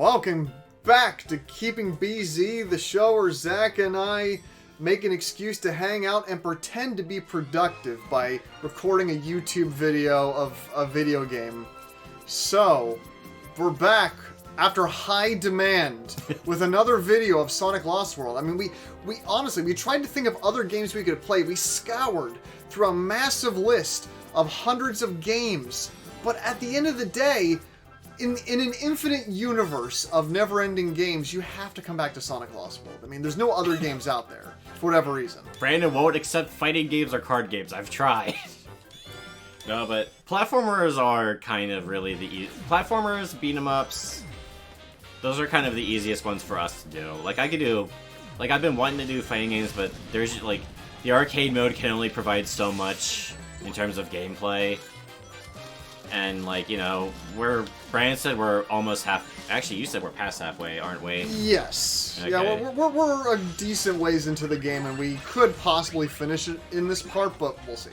Welcome back to Keeping BZ, the show where Zach and I make an excuse to hang out and pretend to be productive by recording a YouTube video of a video game. So, we're back after high demand with another video of Sonic Lost World. I mean, we honestly, we tried to think of other games we could play. We scoured through a massive list of hundreds of games. But at the end of the day, in an infinite universe of never-ending games, you have to come back to Sonic Lost World. I mean, there's no other games out there, for whatever reason. Brandon won't accept fighting games or card games. I've tried. No, but platformers are kind of really the platformers, beat-em-ups. Those are kind of the easiest ones for us to do. Like, I could do... Like, I've been wanting to do fighting games, but there's, like... The arcade mode can only provide so much in terms of gameplay. And, like, you know, Brandon said we're almost half... Actually, you said we're past halfway, aren't we? Yes. Okay. Yeah, we're a decent ways into the game, and we could possibly finish it in this part, but we'll see.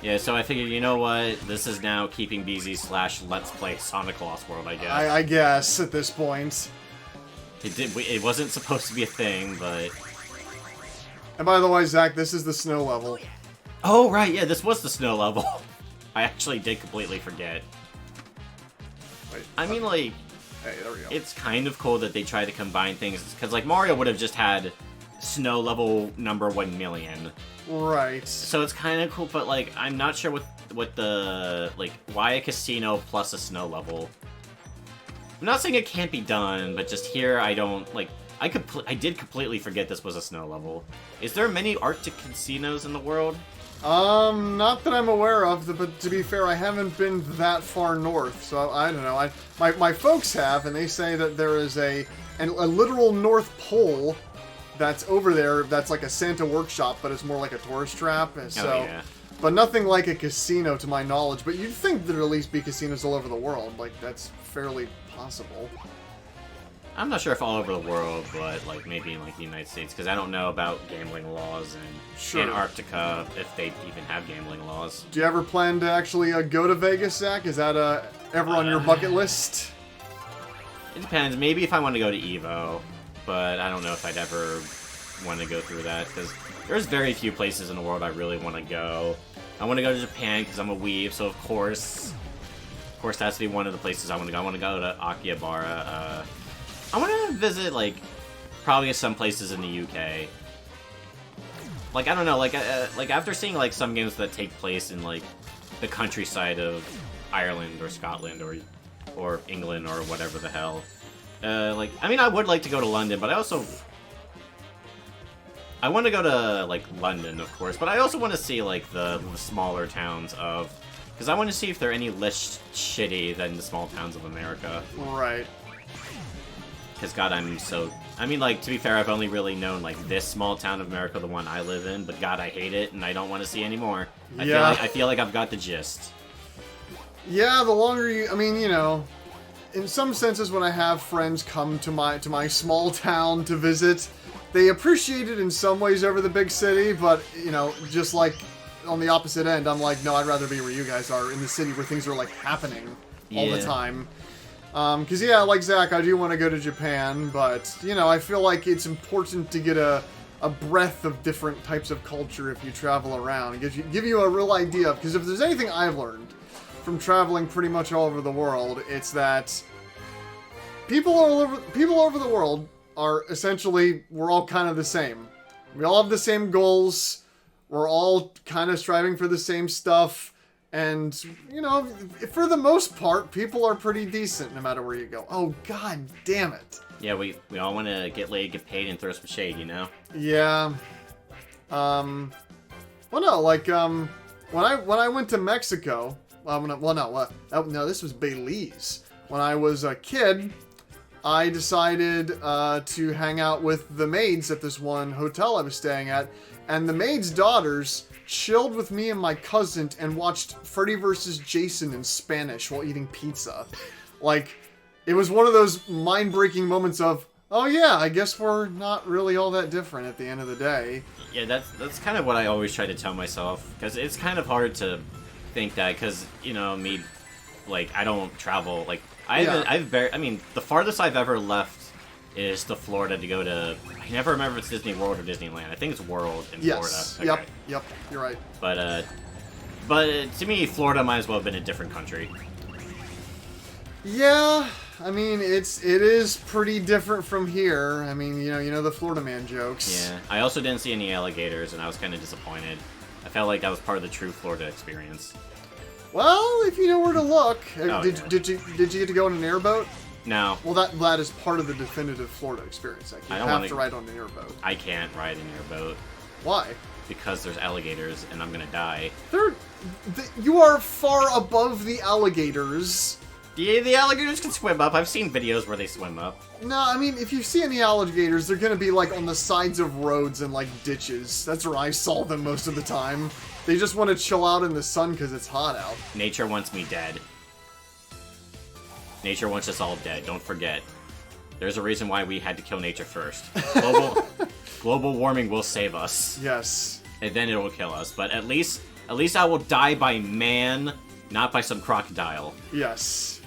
Yeah, so I figured, you know what? This is now Keeping BZ / Let's Play Sonic Lost World, I guess. I guess, at this point. It wasn't supposed to be a thing, but... And by the way, Zach, this is the snow level. Oh, right, yeah, this was the snow level. I actually did completely forget. Wait, I mean, like... Hey, there we go. It's kind of cool that they try to combine things, because, like, Mario would have just had snow level number 1,000,000. Right. So it's kind of cool, but, like, I'm not sure what the... Like, why a casino plus a snow level? I'm not saying it can't be done, but just here I don't, like... I did completely forget this was a snow level. Is there many Arctic casinos in the world? Not that I'm aware of, but to be fair, I haven't been that far north, so I don't know. My folks have, and they say that there is a literal North Pole that's over there that's like a Santa workshop, but it's more like a tourist trap, and so... Oh, yeah. But nothing like a casino to my knowledge, but you'd think there'd at least be casinos all over the world. Like, that's fairly possible. I'm not sure if all over the world, but like maybe in like the United States, because I don't know about gambling laws in Antarctica, if they even have gambling laws. Do you ever plan to actually go to Vegas, Zach? Is that ever on your bucket list? It depends. Maybe if I want to go to EVO, but I don't know if I'd ever want to go through that, because there's very few places in the world I really want to go. I want to go to Japan because I'm a weeb, so of course that's to be one of the places I want to go. I want to go to Akihabara. I want to visit, like, probably some places in the UK. Like, I don't know, like after seeing, like, some games that take place in, like, the countryside of Ireland or Scotland or England or whatever the hell. Like, I mean, I would like to go to London, but I want to go to, like, London, of course, but I also want to see, like, the smaller towns of... Because I want to see if they're any less shitty than the small towns of America. Right. Because, God, I mean, like, to be fair, I've only really known, like, this small town of America, the one I live in, but, God, I hate it, and I don't want to see any more. I feel like I've got the gist. Yeah, the longer you... I mean, you know, in some senses, when I have friends come to my small town to visit, they appreciate it in some ways over the big city, but, you know, just, like, on the opposite end, I'm like, no, I'd rather be where you guys are, in the city where things are, like, happening all the time. Because, yeah, like Zach, I do want to go to Japan, but, you know, I feel like it's important to get a breadth of different types of culture if you travel around. It give you a real idea, because if there's anything I've learned from traveling pretty much all over the world, it's that people all over the world are essentially, we're all kind of the same. We all have the same goals, we're all kind of striving for the same stuff. And, you know, for the most part, people are pretty decent no matter where you go. Oh, god damn it. Yeah, we all want to get laid, get paid, and throw some shade, you know? Yeah. Well, no, like, when I went to Mexico, this was Belize. When I was a kid, I decided to hang out with the maids at this one hotel I was staying at, and the maids' daughters chilled with me and my cousin and watched Freddy vs. Jason in Spanish while eating pizza. Like, it was one of those mind-breaking moments of, oh yeah, I guess we're not really all that different at the end of the day. Yeah, that's kind of what I always try to tell myself, because it's kind of hard to think that, because, you know, me, like, I don't travel, like, I mean, the farthest I've ever left is to Florida to go to. I never remember if it's Disney World or Disneyland. I think it's World in Yes. Florida. Okay. Yep. You're right. But to me, Florida might as well have been a different country. Yeah, I mean it is pretty different from here. I mean, you know the Florida man jokes. Yeah. I also didn't see any alligators, and I was kind of disappointed. I felt like that was part of the true Florida experience. Well, if you know where to look. Oh, did you get to go on an airboat? No. Well, that is part of the definitive Florida experience. Like, you have to ride on an airboat. I can't ride an airboat. Why? Because there's alligators, and I'm gonna die. You are far above the alligators. The alligators can swim up. I've seen videos where they swim up. No, I mean, if you see any alligators, they're gonna be, like, on the sides of roads and, like, ditches. That's where I saw them most of the time. They just want to chill out in the sun because it's hot out. Nature wants me dead. Nature wants us all dead, don't forget. There's a reason why we had to kill nature first. Global warming will save us. Yes. And then it'll kill us. But at least I will die by man, not by some crocodile. Yes.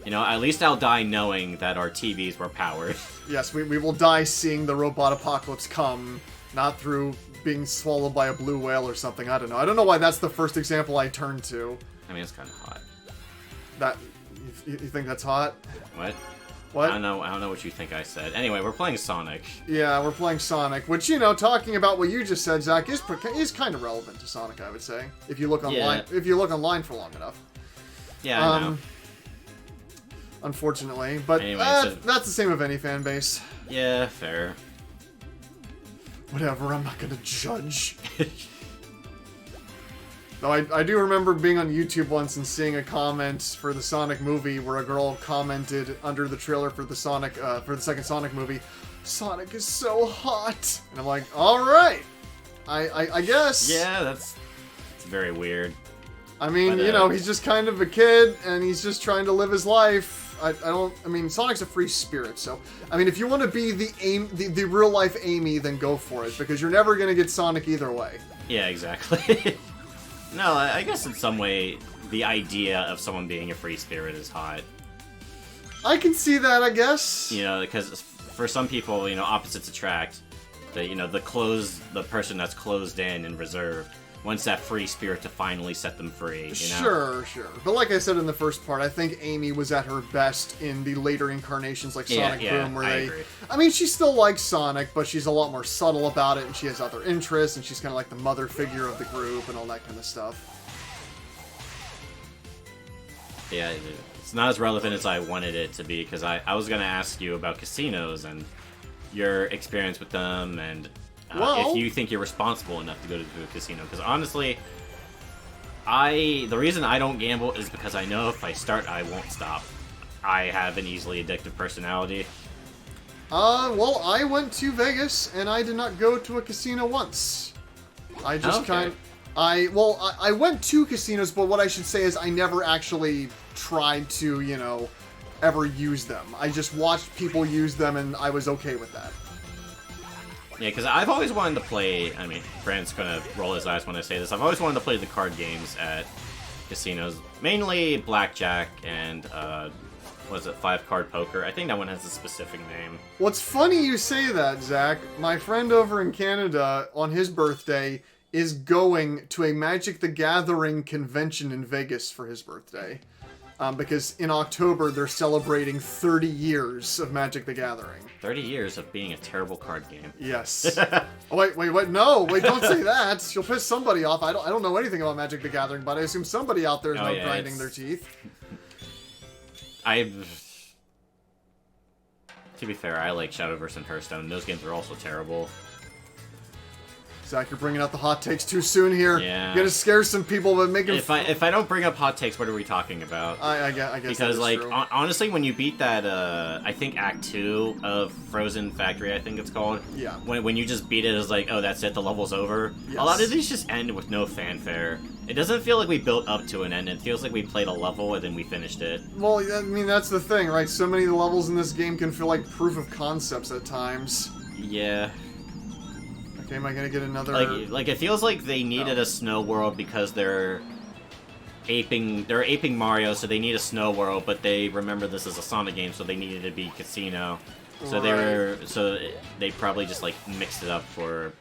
You know, at least I'll die knowing that our TVs were powered. Yes, we will die seeing the robot apocalypse come, not through being swallowed by a blue whale or something. I don't know. I don't know why that's the first example I turn to. I mean, it's kind of hot. That you think that's hot? What? What? I don't know what you think I said. Anyway, we're playing Sonic. Yeah, we're playing Sonic, which, you know, talking about what you just said, Zach, is kind of relevant to Sonic, I would say. If you look online, if you look online for long enough. Yeah, I know. Unfortunately, but anyway, that's the same of any fan base. Yeah, fair. Whatever, I'm not gonna judge. Though I do remember being on YouTube once and seeing a comment for the Sonic movie where a girl commented under the trailer for the second Sonic movie, "Sonic is so hot," and I'm like, all right, I guess. Yeah, it's very weird. I mean, you know, he's just kind of a kid and he's just trying to live his life. I mean, Sonic's a free spirit, so I mean, if you want to be the real life Amy, then go for it, because you're never gonna get Sonic either way. Yeah, exactly. No, I guess in some way, the idea of someone being a free spirit is hot. I can see that, I guess. You know, because for some people, you know, opposites attract. The person that's closed in and reserved wants that free spirit to finally set them free, you know? Sure. But like I said in the first part, I think Amy was at her best in the later incarnations like Sonic Boom, where I agree. I mean, she still likes Sonic, but she's a lot more subtle about it, and she has other interests, and she's kind of like the mother figure of the group and all that kind of stuff. Yeah, it's not as relevant as I wanted it to be, because I was going to ask you about casinos and your experience with them, and if you think you're responsible enough to go to a casino. Because honestly, the reason I don't gamble is because I know if I start, I won't stop. I have an easily addictive personality. Well, I went to Vegas, and I did not go to a casino once. I just I went to casinos, but what I should say is I never actually tried to, you know, ever use them. I just watched people use them, and I was okay with that. Yeah, because I've always wanted to play, I mean, Brand's gonna roll his eyes when I say this, I've always wanted to play the card games at casinos. Mainly blackjack and, was it 5-card poker? I think that one has a specific name. What's funny you say that, Zach. My friend over in Canada, on his birthday, is going to a Magic the Gathering convention in Vegas for his birthday. Because in October, they're celebrating 30 years of Magic the Gathering. 30 years of being a terrible card game. Yes. Oh, wait, no, don't say that. You'll piss somebody off. I don't know anything about Magic the Gathering, but I assume somebody out there is grinding their teeth. To be fair, I like Shadowverse and Hearthstone. Those games are also terrible. Zach, you're bringing out the hot takes too soon here. Yeah. You're gonna scare some people, but make them... If I don't bring up hot takes, what are we talking about? I guess because, like, true. Honestly, when you beat that, I think Act 2 of Frozen Factory, I think it's called. Yeah. When you just beat it, it's like, oh, that's it, the level's over. Yes. A lot of these just end with no fanfare. It doesn't feel like we built up to an end. It feels like we played a level and then we finished it. Well, I mean, that's the thing, right? So many of the levels in this game can feel like proof of concepts at times. Yeah. Okay, am I gonna get another... Like it feels like they needed a snow world because they're aping Mario, so they need a snow world, but they remember this is a Sonic game, so they needed to be casino. So they probably just like mixed it up for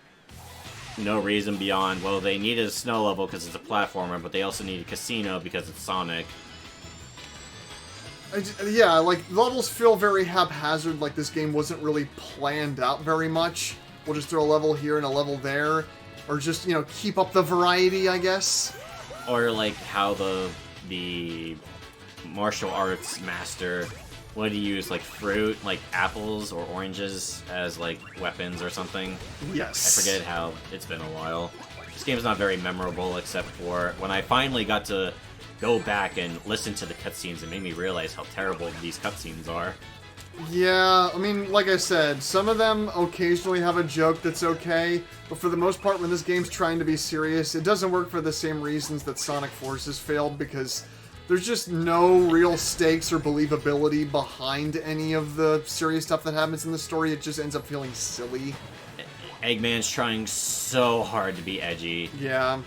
no reason beyond, well, they needed a snow level because it's a platformer, but they also needed casino because it's Sonic. Yeah, like, levels feel very haphazard, like this game wasn't really planned out very much. We'll just throw a level here and a level there, or just, you know, keep up the variety, I guess. Or like how the martial arts master would use like fruit, like apples or oranges as like weapons or something. Yes. I forget how, it's been a while. This game's not very memorable except for when I finally got to go back and listen to the cutscenes, it made me realize how terrible these cutscenes are. Yeah, I mean, like I said, some of them occasionally have a joke that's okay, but for the most part, when this game's trying to be serious, it doesn't work for the same reasons that Sonic Forces failed, because there's just no real stakes or believability behind any of the serious stuff that happens in the story. It just ends up feeling silly. Eggman's trying so hard to be edgy. Yeah.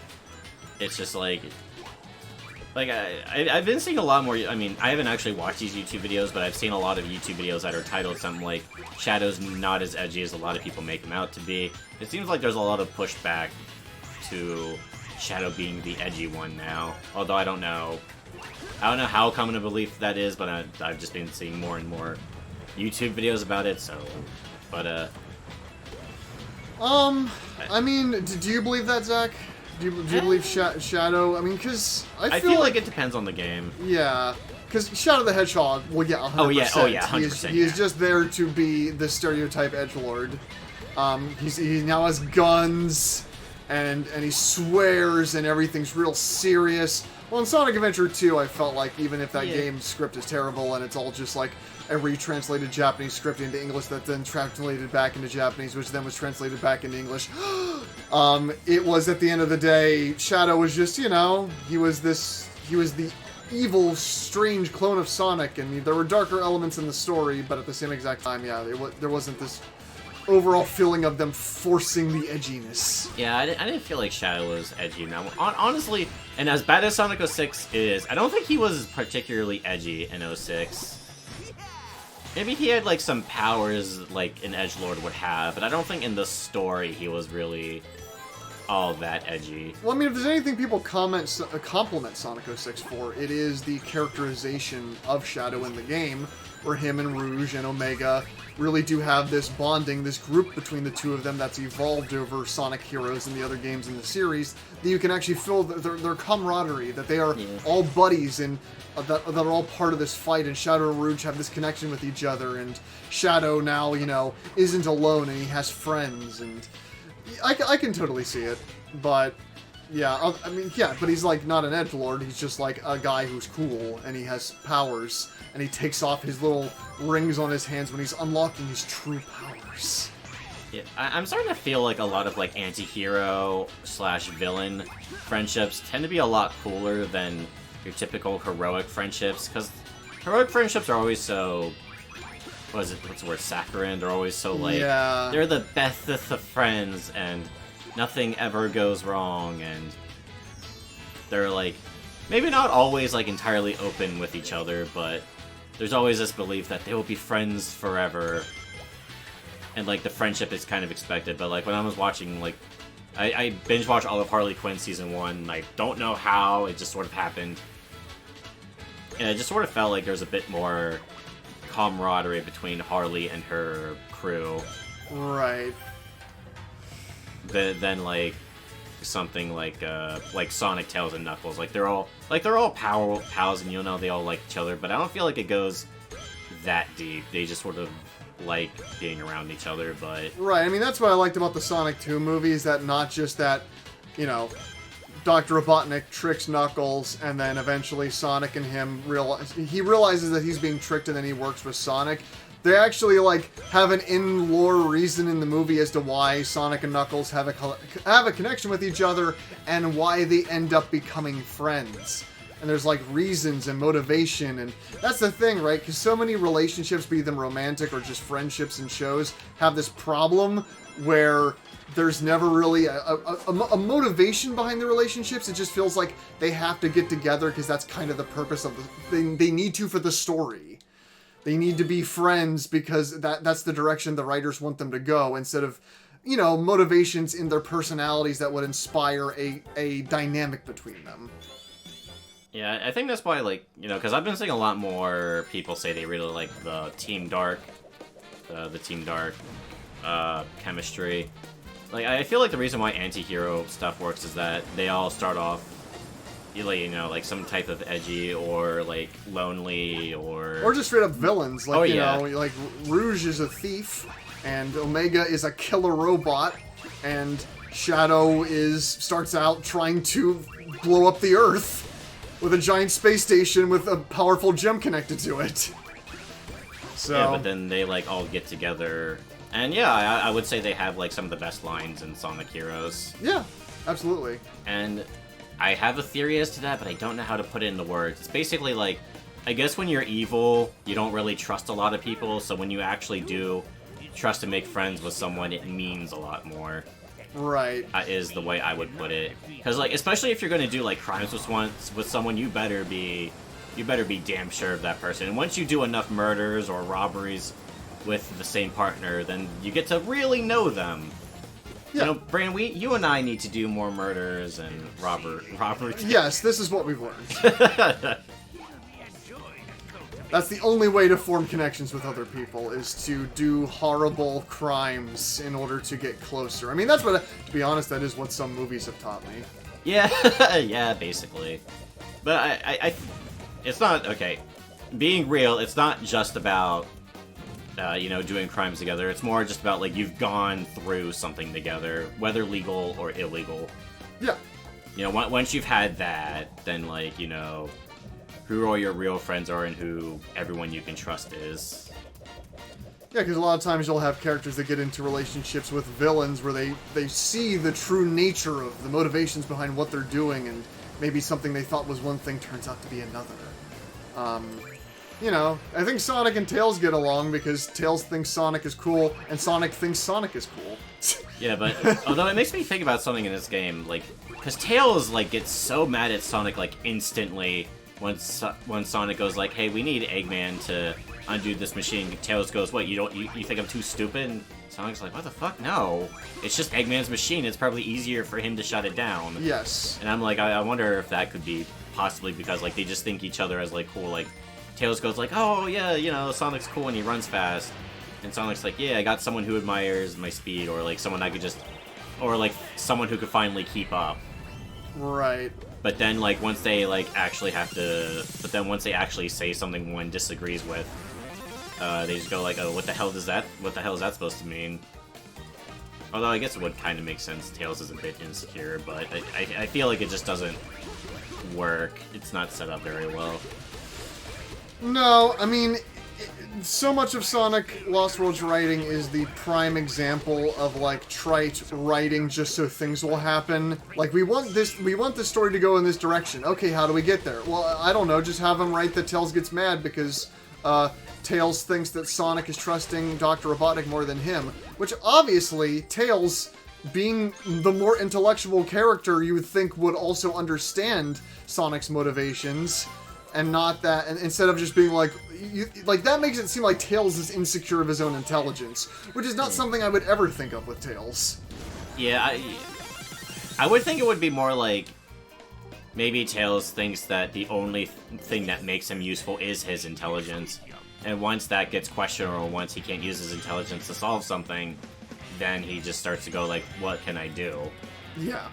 It's just like I've been seeing a lot more. I mean, I haven't actually watched these YouTube videos, but I've seen a lot of YouTube videos that are titled something like Shadow's not as edgy as a lot of people make him out to be. It seems like there's a lot of pushback to Shadow being the edgy one now. Although I don't know how common a belief that is, but I've just been seeing more and more YouTube videos about it. So, but I mean, do you believe that, Zach? Do you believe Shadow? I mean, because I feel like it depends on the game. Yeah, because Shadow the Hedgehog, well, yeah, 100%. Oh yeah, 100%. He is just there to be the stereotype edgelord. He now has guns, and he swears, and everything's real serious. Well, in Sonic Adventure 2, I felt like even if that game script is terrible, and it's all just like a retranslated Japanese script into English that then translated back into Japanese, which then was translated back into English. It was, at the end of the day, Shadow was just, you know, he was the evil, strange clone of Sonic, and there were darker elements in the story, but at the same exact time, yeah, there wasn't this overall feeling of them forcing the edginess. Yeah, I didn't feel like Shadow was edgy. Now, honestly, and as bad as Sonic 06 is, I don't think he was particularly edgy in 06. Maybe he had, like, some powers like an edgelord would have, but I don't think in the story he was really all that edgy. Well, I mean, if there's anything people compliment Sonic 06 for, it is the characterization of Shadow in the game, where him and Rouge and Omega really do have this bonding, this group between the two of them that's evolved over Sonic Heroes and the other games in the series, that you can actually feel their camaraderie, that they are all buddies and that are all part of this fight, and Shadow and Rouge have this connection with each other, and Shadow now, you know, isn't alone and he has friends, and I can totally see it, but yeah, I mean, yeah, but he's like not an edgelord, he's just like a guy who's cool, and he has powers, and he takes off his little rings on his hands when he's unlocking his true powers. Yeah, I'm starting to feel like a lot of like anti-hero / villain friendships tend to be a lot cooler than your typical heroic friendships, because heroic friendships are always so, what's the word, saccharine. They're always so like, they're the bestest of friends, and nothing ever goes wrong, and they're like, maybe not always like entirely open with each other, but there's always this belief that they will be friends forever, and like the friendship is kind of expected. But like when I was watching, like I binge watched all of Harley Quinn season 1. I don't know how, it just sort of happened, and it just sort of felt like there's a bit more camaraderie between Harley and her crew, right? Than like something like Sonic, Tails, and Knuckles. Like they're all pals, and you know they all like each other. But I don't feel like it goes that deep. They just sort of like being around each other. But right, I mean that's what I liked about the Sonic 2 movies. That not just that, you know, Dr. Robotnik tricks Knuckles, and then eventually Sonic and him realizes that he's being tricked, and then he works with Sonic. They actually like have an in-lore reason in the movie as to why Sonic and Knuckles have a connection with each other, and why they end up becoming friends. and there's like reasons and motivation, and that's the thing, right? Because so many relationships, be them romantic or just friendships and shows, have this problem where there's never really a motivation behind the relationships. It just feels like they have to get together because that's kind of the purpose of the thing. They need to for the story. They need to be friends because that's the direction the writers want them to go, instead of, you know, motivations in their personalities that would inspire a dynamic between them. Yeah, I think that's why, like, you know, because I've been seeing a lot more people say they really like the Team Dark, chemistry. Like, I feel like the reason why anti-hero stuff works is that they all start off, you know, like some type of edgy or like lonely or just straight up villains. Like, you yeah. know, like Rouge is a thief, and Omega is a killer robot, and Shadow starts out trying to blow up the Earth with a giant space station with a powerful gem connected to it. So yeah, but then they like all get together, and yeah, I would say they have like some of the best lines in Sonic Heroes. Yeah, absolutely. And I have a theory as to that, but I don't know how to put it into words. It's basically like, I guess when you're evil, you don't really trust a lot of people, so when you actually do trust to make friends with someone, it means a lot more. Right. Is the way I would put it. Because, like, especially if you're going to do, like, crimes with someone, you better be damn sure of that person. And once you do enough murders or robberies with the same partner, then you get to really know them. Yeah. You know, Brandon, you and I need to do more murders and robberies. Yes, this is what we've learned. That's the only way to form connections with other people, is to do horrible crimes in order to get closer. I mean, that's what, to be honest, that is what some movies have taught me. Yeah, yeah, basically. But I it's not, okay, being real, it's not just about, you know, doing crimes together. It's more just about, like, you've gone through something together, whether legal or illegal. Yeah. You know, once you've had that, then, like, you know, who all your real friends are and who everyone you can trust is. Yeah, because a lot of times you'll have characters that get into relationships with villains where they see the true nature of the motivations behind what they're doing, and maybe something they thought was one thing turns out to be another. You know, I think Sonic and Tails get along because Tails thinks Sonic is cool, and Sonic thinks Sonic is cool. Yeah, but although it makes me think about something in this game, like, because Tails, like, gets so mad at Sonic, like, instantly when Sonic goes like, hey, we need Eggman to undo this machine. Tails goes, what, you think I'm too stupid? And Sonic's like, what the fuck? No. It's just Eggman's machine. It's probably easier for him to shut it down. Yes. And I'm like, I wonder if that could be possibly because, like, they just think each other as, like, cool. Like, Tails goes like, oh, yeah, you know, Sonic's cool and he runs fast. And Sonic's like, yeah, I got someone who admires my speed, or, like, someone I could just... Or, like, someone who could finally keep up. Right. But then, like, once they, like, actually have to... But then once they actually say something one disagrees with, they just go like, oh, what the hell is that supposed to mean? Although I guess it would kind of make sense. Tails is a bit insecure, but I feel like it just doesn't work. It's not set up very well. No, I mean, so much of Sonic Lost World's writing is the prime example of, like, trite writing just so things will happen. Like, we want this story to go in this direction. Okay, how do we get there? Well, I don't know, just have him write that Tails gets mad because, Tails thinks that Sonic is trusting Dr. Robotnik more than him. Which, obviously, Tails, being the more intellectual character you would think would also understand Sonic's motivations. And not that, and instead of just being like, like, that makes it seem like Tails is insecure of his own intelligence, which is not something I would ever think of with Tails. Yeah, I would think it would be more like, maybe Tails thinks that the only thing that makes him useful is his intelligence, and once that gets questioned, or once he can't use his intelligence to solve something, then he just starts to go like, what can I do? Yeah.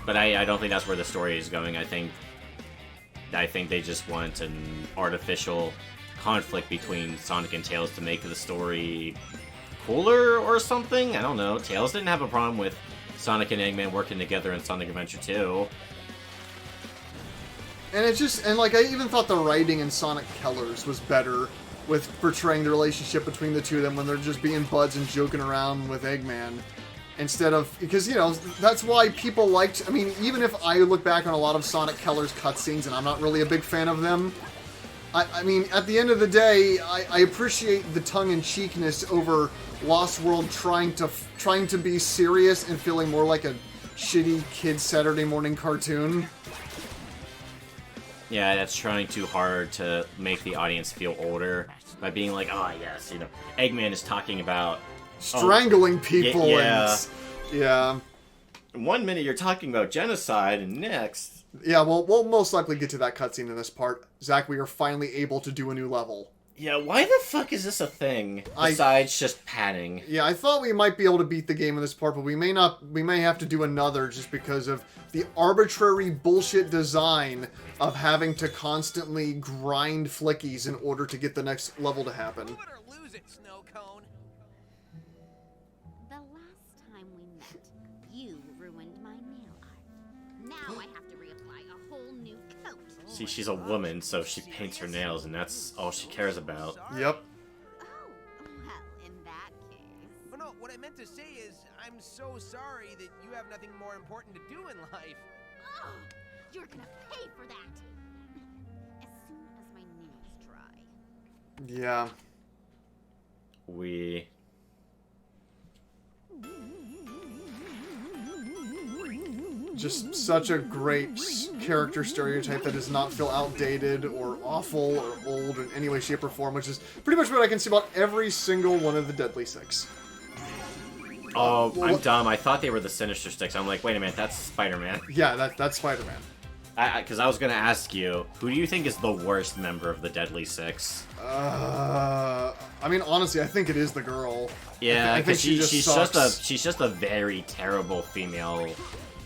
But I don't think that's where the story is going. I think they just want an artificial conflict between Sonic and Tails to make the story cooler or something? I don't know. Tails didn't have a problem with Sonic and Eggman working together in Sonic Adventure 2. And it just, and like, I even thought the writing in Sonic Colors was better with portraying the relationship between the two of them when they're just being buds and joking around with Eggman. Instead of, because, you know, that's why people liked, I mean, even if I look back on a lot of Sonic Keller's cutscenes and I'm not really a big fan of them, I mean, at the end of the day, I appreciate the tongue-in-cheekness over Lost World trying to be serious and feeling more like a shitty kid's Saturday morning cartoon. Yeah, that's trying too hard to make the audience feel older by being like, oh yes, you know, Eggman is talking about strangling people. Yeah. And, yeah. 1 minute you're talking about genocide, and next. Yeah, well, we'll most likely get to that cutscene in this part. Zach, we are finally able to do a new level. Yeah, why the fuck is this a thing? Besides just padding. Yeah, I thought we might be able to beat the game in this part, but we may not. We may have to do another just because of the arbitrary bullshit design of having to constantly grind flickies in order to get the next level to happen. Win or lose it, Snow Cone. The last time we met, you ruined my nail art. Now I have to reapply a whole new coat. See, she's a woman, so she paints her nails, and that's all she cares about. Yep. Oh, well, in that case. Oh no, what I meant to say is, I'm so sorry that you have nothing more important to do in life. Oh, you're gonna pay for that. As soon as my nails dry. Yeah. Just such a great character stereotype that does not feel outdated or awful or old in any way, shape, or form, which is pretty much what I can see about every single one of the Deadly Six. Oh, I'm dumb. I thought they were the Sinister Six. I'm like, wait a minute, that's Spider-Man. Yeah, that's Spider-Man. Because I was going to ask you, who do you think is the worst member of the Deadly Six? I mean, honestly, I think it is the girl. Yeah, because she's sucks. just a very terrible female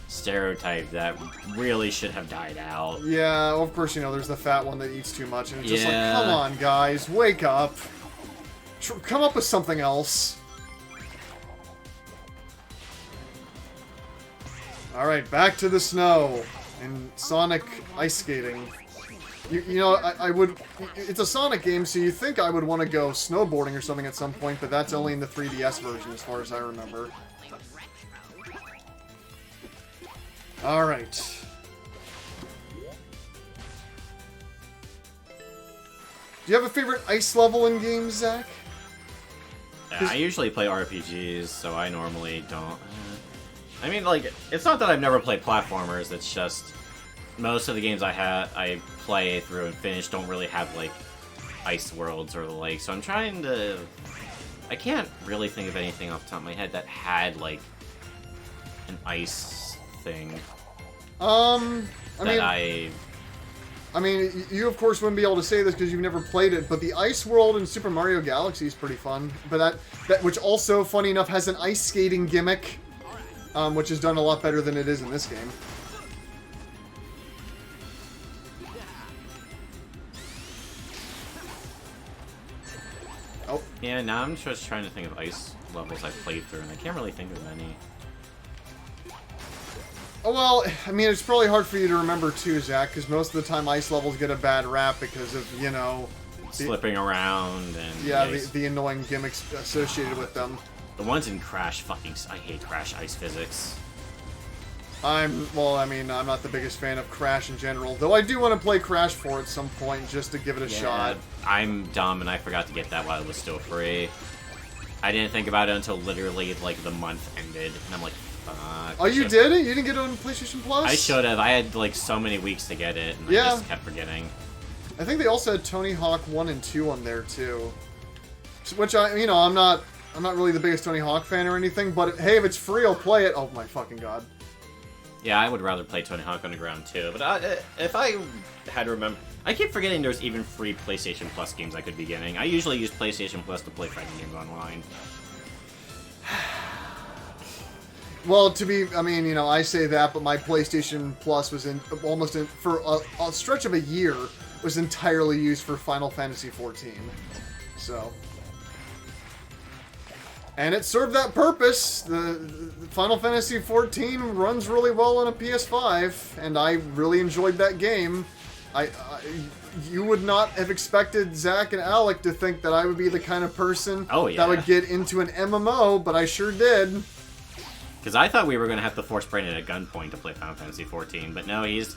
stereotype that really should have died out. Yeah, of course, you know, there's the fat one that eats too much, and it's just like, Yeah. come on, guys, wake up. Come up with something else. Alright, back to the snow and Sonic ice skating. You know, I would... It's a Sonic game, so you think I would want to go snowboarding or something at some point, but that's only in the 3DS version as far as I remember. Alright. Do you have a favorite ice level in games, Zach? I usually play RPGs, so I normally don't. I mean, like, it's not that I've never played platformers, it's just most of the games I play through and finish don't really have, like, ice worlds or the like, so I'm trying to... I can't really think of anything off the top of my head that had, like, an ice thing. I mean, you of course wouldn't be able to say this because you've never played it, but the ice world in Super Mario Galaxy is pretty fun. But that which also, funny enough, has an ice skating gimmick, which is done a lot better than it is in this game. Oh. Yeah, now I'm just trying to think of ice levels I've played through, and I can't really think of any. Oh, well, I mean, it's probably hard for you to remember too, Zach, because most of the time ice levels get a bad rap because of, you know... Slipping around and... Yeah, the annoying gimmicks associated with them. The ones in Crash I hate Crash ice physics. Well, I mean, I'm not the biggest fan of Crash in general, though I do want to play Crash 4 at some point just to give it a shot. I'm dumb and I forgot to get that while it was still free. I didn't think about it until literally, like, the month ended, and I'm like, fuck. Oh, you did it? You didn't get it on PlayStation Plus? I should have. I had, like, so many weeks to get it, and I just kept forgetting. I think they also had Tony Hawk 1 and 2 on there, too. Which, I'm not really the biggest Tony Hawk fan or anything, but hey, if it's free, I'll play it. Oh my fucking god. Yeah, I would rather play Tony Hawk Underground too, but if I had to remember... I keep forgetting there's even free PlayStation Plus games I could be getting. I usually use PlayStation Plus to play fighting games online. Well, I say that, but my PlayStation Plus was for a stretch of a year, was entirely used for Final Fantasy XIV. So... And it served that purpose. The Final Fantasy XIV runs really well on a PS5, and I really enjoyed that game. You would not have expected Zach and Alec to think that I would be the kind of person that would get into an MMO, but I sure did. Because I thought we were going to have to force Brandon at gunpoint to play Final Fantasy 14, but no, he's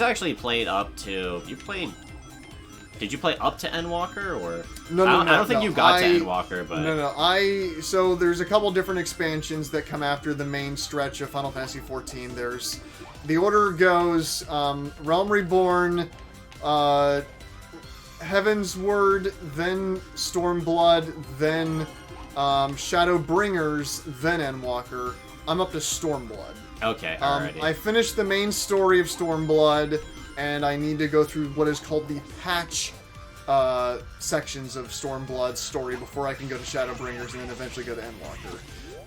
actually played up to... Did you play up to Endwalker, or... No, I don't think you got to Endwalker, but... No. So there's a couple different expansions that come after the main stretch of Final Fantasy 14. There's... The order goes, Realm Reborn, Heaven's Word, then Stormblood, then Shadowbringers, then Endwalker. I'm up to Stormblood. Okay, alrighty. I finished the main story of Stormblood, and I need to go through what is called the patch sections of Stormblood's story before I can go to Shadowbringers and then eventually go to Endwalker.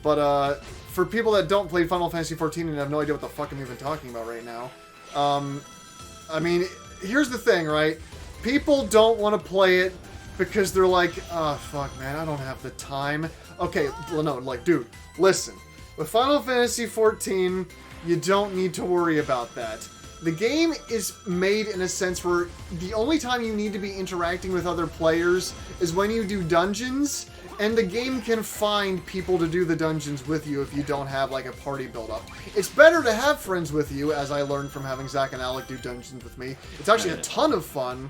But for people that don't play Final Fantasy XIV and have no idea what the fuck I'm even talking about right now, I mean, here's the thing, right? People don't want to play it because they're like, oh, fuck, man, I don't have the time. Okay, no, like, dude, listen. With Final Fantasy XIV, you don't need to worry about that. The game is made in a sense where the only time you need to be interacting with other players is when you do dungeons, and the game can find people to do the dungeons with you if you don't have, like, a party build-up. It's better to have friends with you, as I learned from having Zach and Alec do dungeons with me. It's actually a ton of fun,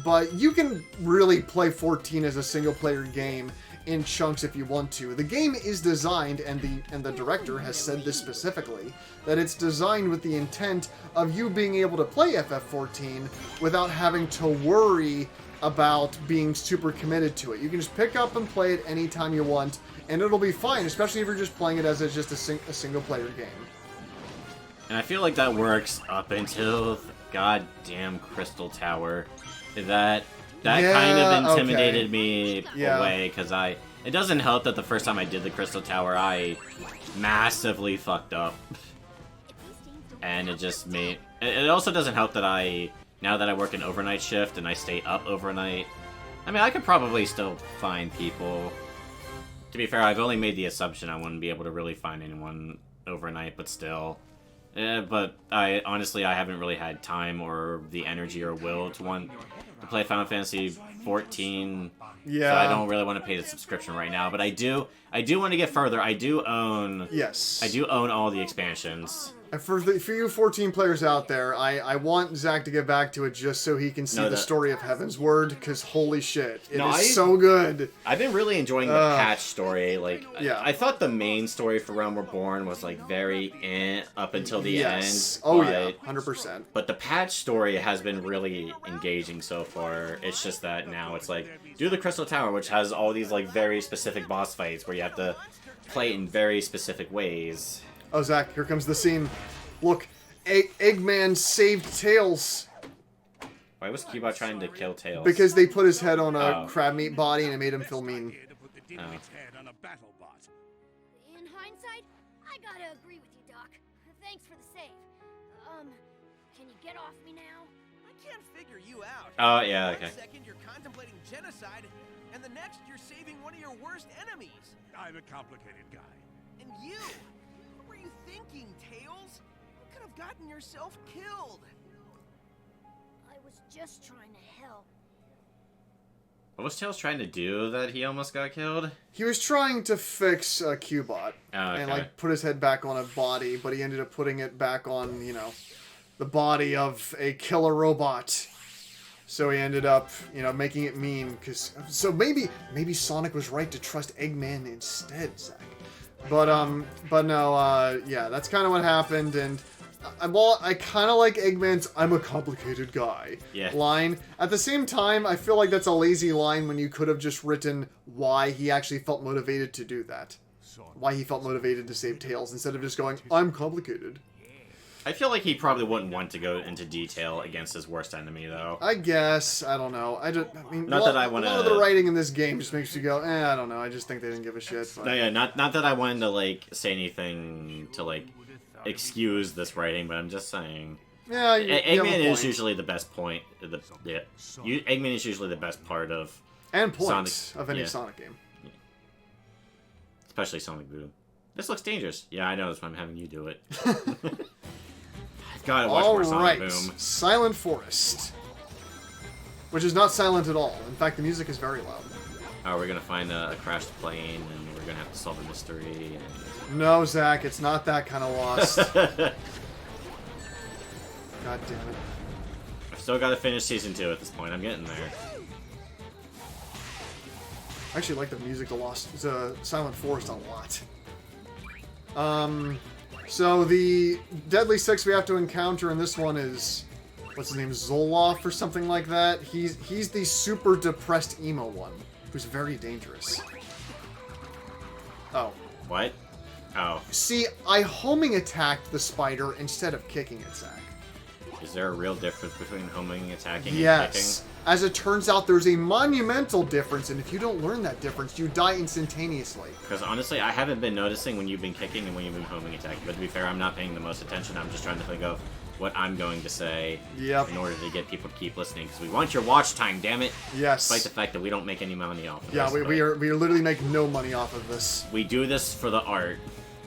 but you can really play 14 as a single-player game in chunks if you want to. The game is designed, and the director has said this specifically, that it's designed with the intent of you being able to play FF14 without having to worry about being super committed to it. You can just pick up and play it anytime you want, and it'll be fine, especially if you're just playing it as just a single-player game. And I feel like that works up until the goddamn Crystal Tower. That kind of intimidated me away, because it doesn't help that the first time I did the Crystal Tower, I massively fucked up. And it just made... It also doesn't help that now that I work an overnight shift and I stay up overnight, I mean, I could probably still find people. To be fair, I've only made the assumption I wouldn't be able to really find anyone overnight, but still. But I haven't really had time or the energy or will to want to play Final Fantasy 14. Yeah. So I don't really want to pay the subscription right now, but I do want to get further. I do own all the expansions. And for you 14 players out there, I want Zach to get back to it just so he can see the story of Heaven's Word, because holy shit, it is so good. I've been really enjoying the patch story. Like, I thought the main story for Realm Reborn was like very up until the end. Oh yeah, 100%. But the patch story has been really engaging so far. It's just that now it's like, do the Crystal Tower, which has all these like very specific boss fights where you have to play in very specific ways. Oh, Zach, here comes the scene. Look, Eggman saved Tails. Why was Cubot trying to kill Tails? Because they put his head on a crab meat body and it made him feel mean. In hindsight, I gotta agree with you, Doc. Thanks for the save. Can you get off me now? I can't figure you out. Oh, yeah, okay. 1 second you're contemplating genocide, and the next you're saving one of your worst enemies. I'm a complicated guy. And you? What were you thinking, Tails? You could have gotten yourself killed. I was just trying to help. What was Tails trying to do that he almost got killed? He was trying to fix Cubot and like put his head back on a body, but he ended up putting it back on, you know, the body of a killer robot. So he ended up, you know, making it mean. So maybe Sonic was right to trust Eggman instead, Zach. But no, yeah, that's kind of what happened. And I kind of like Eggman's "I'm a complicated guy" line. At the same time, I feel like that's a lazy line when you could have just written why he actually felt motivated to do that. Why he felt motivated to save Tails instead of just going, "I'm complicated." I feel like he probably wouldn't want to go into detail against his worst enemy, though. I guess. I don't know. I mean, not that I want to... A lot of the writing in this game just makes you go, I don't know. I just think they didn't give a shit. But... No, yeah, not that I wanted to, like, say anything to, like, excuse this writing, but I'm just saying... Yeah, Eggman is usually the best point. Eggman is usually the best part of... And points of any Sonic game. Yeah. Especially Sonic Boom. This looks dangerous. Yeah, I know. That's why I'm having you do it. Gotta watch more Sonic Boom. Silent Forest. Which is not silent at all. In fact, the music is very loud. Oh, we're gonna find a crashed plane, and we're gonna have to solve a mystery. And... No, Zach, it's not that kind of lost. God damn it. I've still got to finish Season 2 at this point. I'm getting there. I actually like the music to Silent Forest a lot. So the Deadly Six we have to encounter in this one is... What's his name? Zoloff or something like that? He's the super depressed emo one, who's very dangerous. Oh. What? Oh. See, I homing attacked the spider instead of kicking it, Zach. Is there a real difference between homing, attacking, Yes. and kicking? As it turns out, there's a monumental difference, and if you don't learn that difference, you die instantaneously. Because honestly, I haven't been noticing when you've been kicking and when you've been homing attacking. But to be fair, I'm not paying the most attention. I'm just trying to think of what I'm going to say in order to get people to keep listening. Because we want your watch time, damn it. Yes. Despite the fact that we don't make any money off of this. Yeah, we are literally making no money off of this. We do this for the art.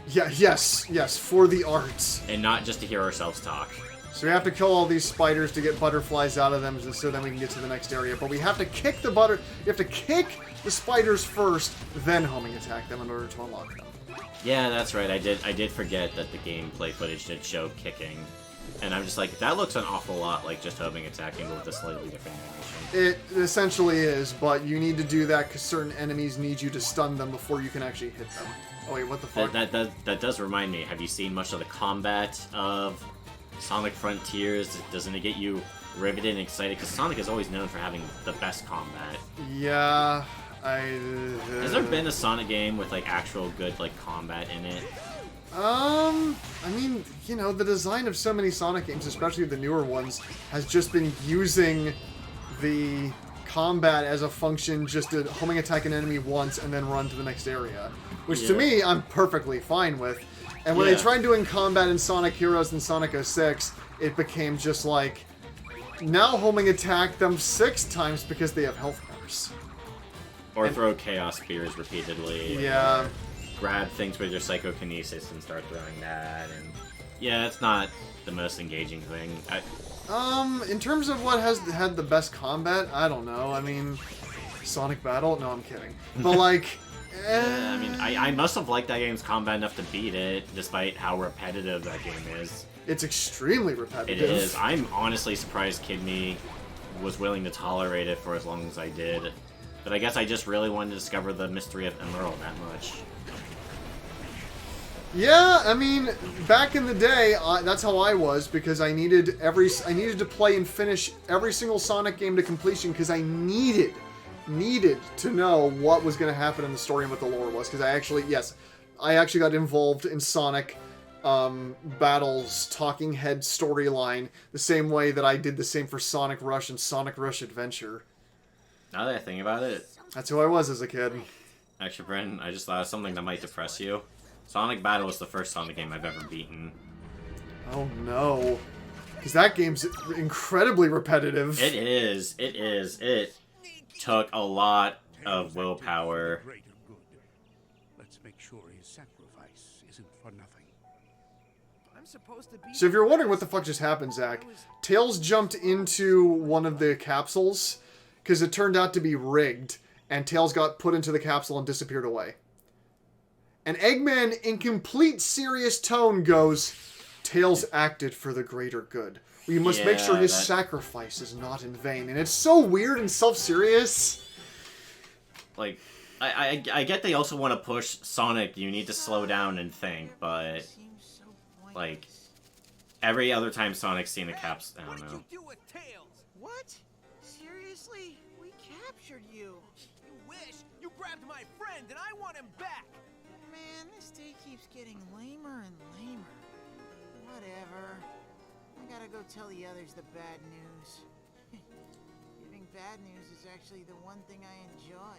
Yeah, yes, for the arts. And not just to hear ourselves talk. So we have to kill all these spiders to get butterflies out of them, so then we can get to the next area. But we have to kick the You have to kick the spiders first, then homing attack them in order to unlock them. Yeah, that's right. I did forget that the gameplay footage did show kicking, and I'm just like, that looks an awful lot like just homing attacking, but with a slightly different animation. It essentially is, but you need to do that because certain enemies need you to stun them before you can actually hit them. Oh wait, what the fuck? That does remind me. Have you seen much of the combat of Sonic Frontiers? Doesn't it get you riveted and excited? Because Sonic is always known for having the best combat. Yeah, Has there been a Sonic game with like actual good like combat in it? I mean, you know, the design of so many Sonic games, especially the newer ones, has just been using the combat as a function, just to homing attack an enemy once and then run to the next area. Which to me, I'm perfectly fine with. And when they tried doing combat in Sonic Heroes and Sonic 06, it became just like, now homing attack them 6 times because they have health bars. Or throw Chaos Spears repeatedly. Yeah. Or grab things with your Psychokinesis and start throwing that. And yeah, it's not the most engaging thing. In terms of what has had the best combat, I don't know. I mean, Sonic Battle? No, I'm kidding. But like... I mean, I must have liked that game's combat enough to beat it, despite how repetitive that game is. It's extremely repetitive. It is. I'm honestly surprised Kid Me was willing to tolerate it for as long as I did. But I guess I just really wanted to discover the mystery of Emerald that much. Yeah, I mean, back in the day, that's how I was, because I needed to play and finish every single Sonic game to completion, because I needed to know what was going to happen in the story and what the lore was, because I actually got involved in Sonic Battle's Talking Head storyline the same way that I did the same for Sonic Rush and Sonic Rush Adventure. Now that I think about it... That's who I was as a kid. Actually, Brenton, I just thought of something that might depress you. Sonic Battle was the first Sonic game I've ever beaten. Oh no. Because that game's incredibly repetitive. It is. It is. It took a lot of willpower. Greater good. Let's make sure his sacrifice isn't for nothing. I'm supposed to be. So if you're wondering what the fuck just happened, Zach, Tails jumped into one of the capsules because it turned out to be rigged, and Tails got put into the capsule and disappeared away. And Eggman, in complete serious tone, goes, Tails acted for the greater good. We must make sure his sacrifice is not in vain. And it's so weird and self-serious. Like, I get they also want to push Sonic, you need to slow down and think, but, like, every other time Sonic's seen a caps, I don't know. What did you do with Tails? What? Seriously? We captured you. You wish. You grabbed my friend, and I want him back. Man, this day keeps getting lamer and lamer. Whatever. I gotta go tell the others the bad news. Giving bad news is actually the one thing I enjoy.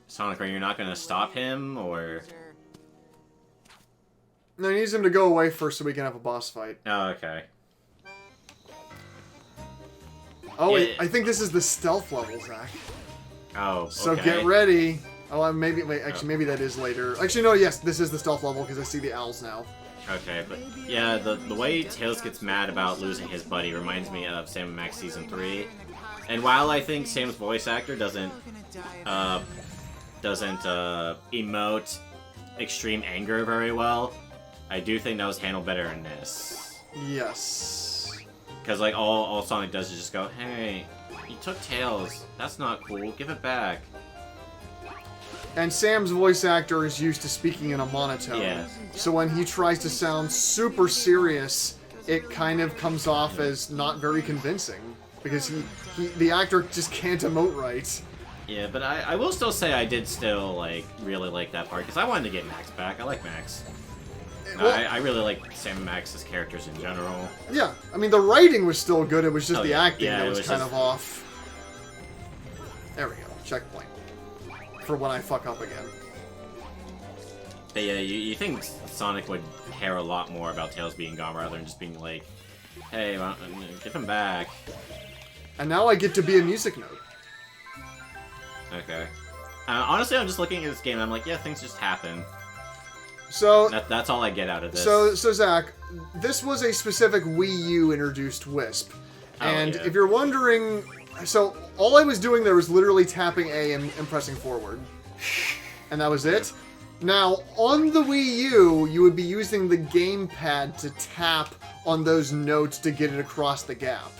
Sonic, are you not going to stop him, or...? No, he needs him to go away first so we can have a boss fight. Oh, okay. Oh, wait, I think this is the stealth level, Zach. Oh, okay. So get ready. Oh, maybe that is later. Actually, no, yes, this is the stealth level because I see the owls now. Okay, but yeah, the way Tails gets mad about losing his buddy reminds me of Sam & Max Season 3. And while I think Sam's voice actor doesn't doesn't emote extreme anger very well, I do think that was handled better in this. Yes. Because, like, all Sonic does is just go, hey, you took Tails. That's not cool. Give it back. And Sam's voice actor is used to speaking in a monotone. Yeah. So when he tries to sound super serious, it kind of comes off as not very convincing. Because the actor just can't emote right. Yeah, but I will still say I did still, like, really like that part, because I wanted to get Max back. I like Max. Well, I really like Sam and Max's characters in general. Yeah, I mean, the writing was still good, it was just Oh, the yeah. acting Yeah, that it was was kind just- of off. There we go, checkpoint. For when I fuck up again. But yeah, you think Sonic would care a lot more about Tails being gone rather than just being like, hey, give him back. And now I get to be a music note. Okay. Honestly, I'm just looking at this game and I'm like, yeah, things just happen. So, That's all I get out of this. so Zach, this was a specific Wii U introduced Wisp. Oh, And yeah. if you're wondering, so all I was doing there was literally tapping A and pressing forward. And that was it. Now, on the Wii U, you would be using the gamepad to tap on those notes to get it across the gap.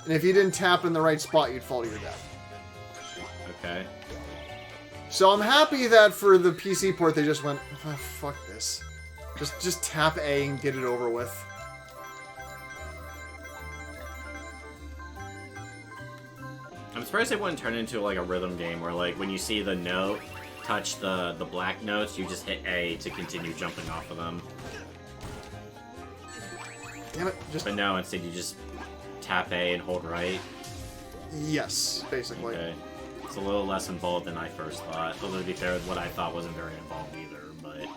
And if you didn't tap in the right spot, you'd fall to your death. Okay. So I'm happy that for the PC port, they just went, oh, fuck this. Just tap A and get it over with. I'm surprised they wouldn't turn it into like a rhythm game where like when you see the note touch the black notes, you just hit A to continue jumping off of them. Damn it. Just, But no, instead you just tap A and hold right. yes, basically. Okay. It's a little less involved than I first thought. Although to be fair, what I thought wasn't very involved either, but...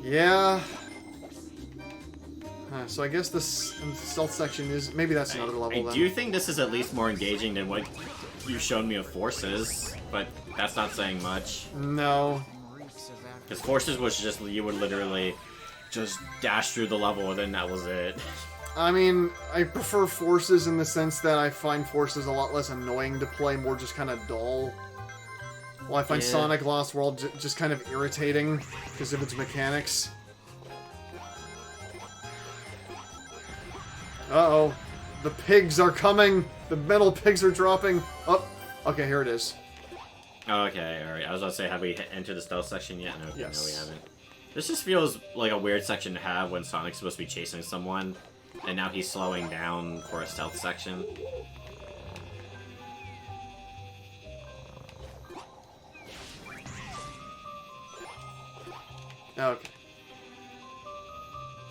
Yeah. So I guess this stealth section is... Maybe that's another level I then. do think this is at least more engaging than what you've shown me of Forces, but that's not saying much. No. Because Forces was just, you would literally just dash through the level and then that was it. I mean, I prefer Forces in the sense that I find Forces a lot less annoying to play, more just kind of dull. Well, I find Yeah. Sonic Lost World just kind of irritating because of its mechanics. Uh-oh. The pigs are coming! The metal pigs are dropping! Oh, okay, here it is. Okay, alright. I was about to say, have we entered the stealth section yet? No, Yes. no, we haven't. This just feels like a weird section to have when Sonic's supposed to be chasing someone, and now he's slowing down for a stealth section. Okay.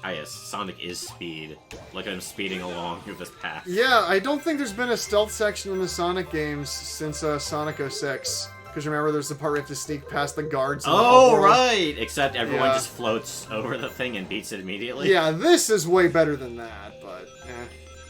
Ah yes, Sonic is speed. Look at him speeding along through this path. Yeah, I don't think there's been a stealth section in the Sonic games since Sonic 06. Because remember, there's the part where you have to sneak past the guards. In the Oh, hub world. right! Except everyone Yeah. just floats over the thing and beats it immediately. Yeah, this is way better than that, but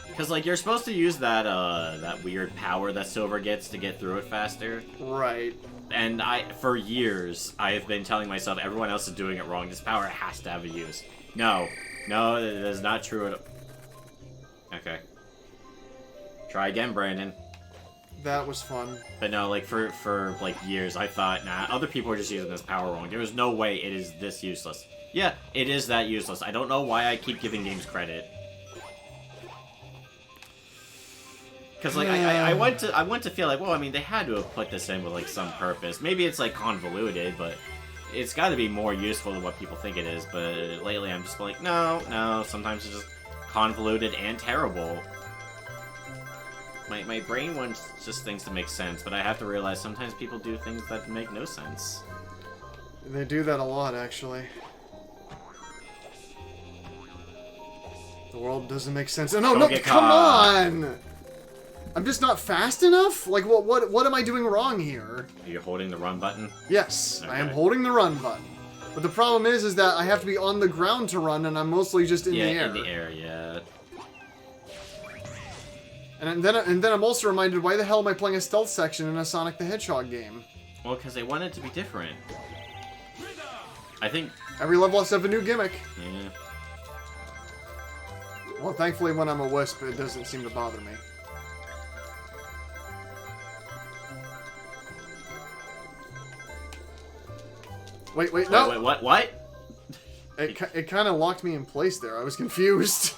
Because, like, you're supposed to use that, that weird power that Silver gets to get through it faster. right. And for years, I have been telling myself everyone else is doing it wrong. This power has to have a use. No. No, that is not true at all. Okay. Try again, Brandon. That was fun. But no, like, for like, years, I thought, nah, other people are just using this power wrong. There is no way it is this useless. Yeah, it is that useless. I don't know why I keep giving games credit. Because, like, I want to feel like, well, I mean, they had to have put this in with, like, some purpose. Maybe it's, like, convoluted, but it's got to be more useful than what people think it is. But lately, I'm just like, no, sometimes it's just convoluted and terrible. My brain wants just things to make sense, but I have to realize sometimes people do things that make no sense. They do that a lot, actually. The world doesn't make sense. No, Don't no, get come caught. on! I'm just not fast enough? Like, what am I doing wrong here? You're holding the run button? Yes, I am Okay. holding the run button. But the problem is that I have to be on the ground to run, and I'm mostly just in yeah, the air. in the air, yeah. And then I'm also reminded, why the hell am I playing a stealth section in a Sonic the Hedgehog game? Well, because they want it to be different. I think, Every level has to have a new gimmick. yeah. Well, thankfully when I'm a Wisp, it doesn't seem to bother me. Wait, Wait, no! wait, what? It kind of locked me in place there. I was confused.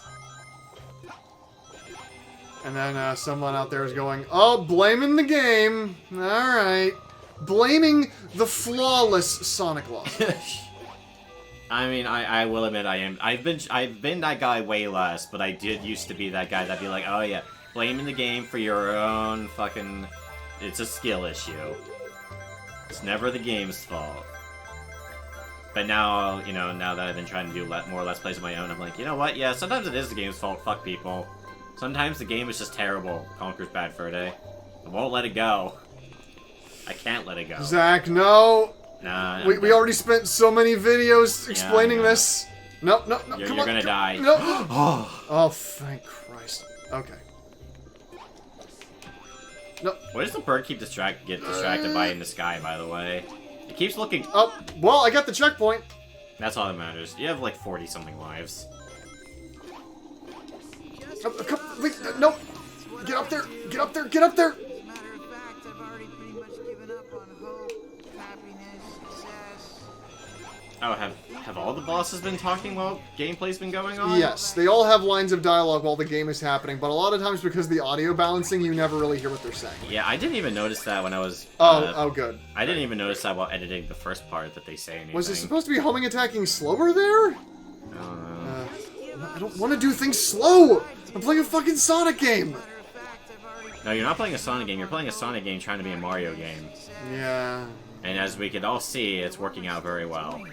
And then someone out there is going, oh, blaming the game. Alright. Blaming the flawless Sonic Lost. I mean, I will admit I am. I've been that guy way less, but I did used to be that guy that'd be like, oh yeah, blaming the game for your own fucking... It's a skill issue. It's never the game's fault. But now, you know, now that I've been trying to do more or less plays of my own, I'm like, you know what? Yeah, sometimes it is the game's fault. Fuck people. Sometimes the game is just terrible. Conker's bad for a day. I won't let it go. I can't let it go. Zach, no! Nah. We already spent so many videos explaining this. No, no, no, You're come on. gonna die. No! Oh, thank Christ. Okay. No. Why does the bird keep get distracted by in the sky, by the way? It keeps looking... Oh, well, I got the checkpoint. That's all that matters. You have like 40-something lives. Wait, no! Get up there! Get up there! Get up there! As a matter of fact, I've already pretty much given up on hope, happiness, success. Oh, have all the bosses been talking while gameplay's been going on? Yes, they all have lines of dialogue while the game is happening, but a lot of times because of the audio balancing, you never really hear what they're saying. Yeah, I didn't even notice that when I was... Oh, good. I didn't even notice that while editing the first part that they say anything. Was it supposed to be homing attacking slower there? I don't know. I don't want to do things slow! I'm playing a fucking Sonic game! No, you're not playing a Sonic game. You're playing a Sonic game trying to be a Mario game. Yeah. And as we can all see, it's working out very well.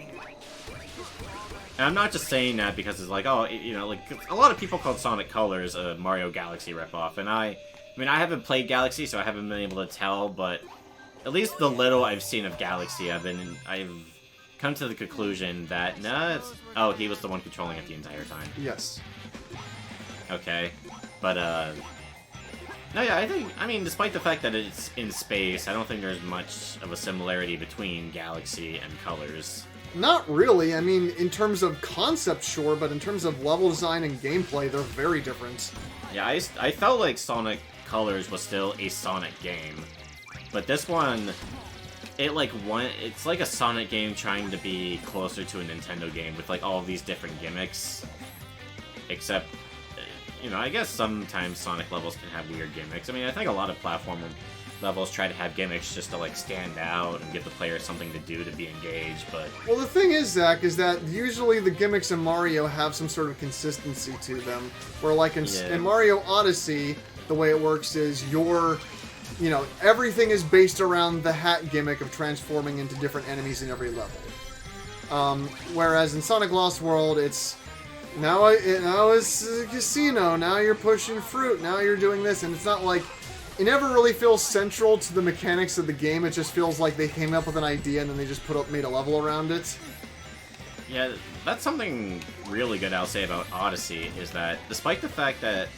And I'm not just saying that because it's like, oh, you know, like, a lot of people called Sonic Colors a Mario Galaxy ripoff, and I mean, I haven't played Galaxy, so I haven't been able to tell, but at least the little I've seen of Galaxy, I've come to the conclusion that, nah, it's... Oh, he was the one controlling it the entire time. Yes. Okay. But, no, yeah, I mean, despite the fact that it's in space, I don't think there's much of a similarity between Galaxy and Colors. Not really. I mean, in terms of concept, sure, but in terms of level design and gameplay, they're very different. Yeah, I felt like Sonic Colors was still a Sonic game. But this one, it's like a Sonic game trying to be closer to a Nintendo game with, like, all of these different gimmicks. Except, you know, I guess sometimes Sonic levels can have weird gimmicks. I mean, I think a lot of platformer levels try to have gimmicks just to, like, stand out and give the player something to do to be engaged, but... Well, the thing is, Zach, is that usually the gimmicks in Mario have some sort of consistency to them. Where, like, in Mario Odyssey, the way it works is you know, everything is based around the hat gimmick of transforming into different enemies in every level. Whereas in Sonic Lost World, it's... Now it's a casino, now you're pushing fruit, now you're doing this, and it's not like... It never really feels central to the mechanics of the game, it just feels like they came up with an idea and then they just made a level around it. Yeah, that's something really good I'll say about Odyssey, is that despite the fact that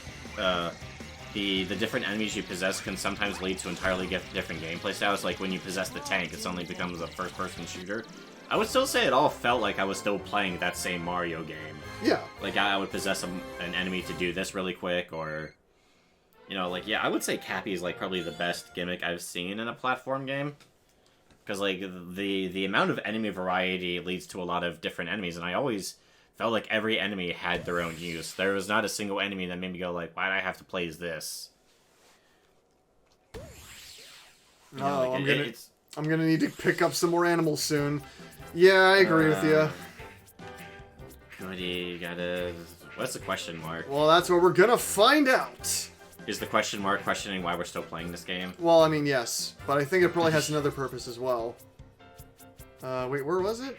the different enemies you possess can sometimes lead to entirely different gameplay styles, like when you possess the tank, it suddenly becomes a first-person shooter, I would still say it all felt like I was still playing that same Mario game. Yeah. Like, I would possess an enemy to do this really quick, or... You know, like, yeah, I would say Cappy is, like, probably the best gimmick I've seen in a platform game. Because, like, the amount of enemy variety leads to a lot of different enemies, and I always felt like every enemy had their own use. There was not a single enemy that made me go, like, why do I have to play as this? You know, like, I'm gonna need to pick up some more animals soon. Yeah, I agree with you. Goody, gotta... What's the question mark? Well, that's what we're gonna find out. Is the question mark questioning why we're still playing this game? Well, I mean, yes. But I think it probably has another purpose as well. Wait, where was it?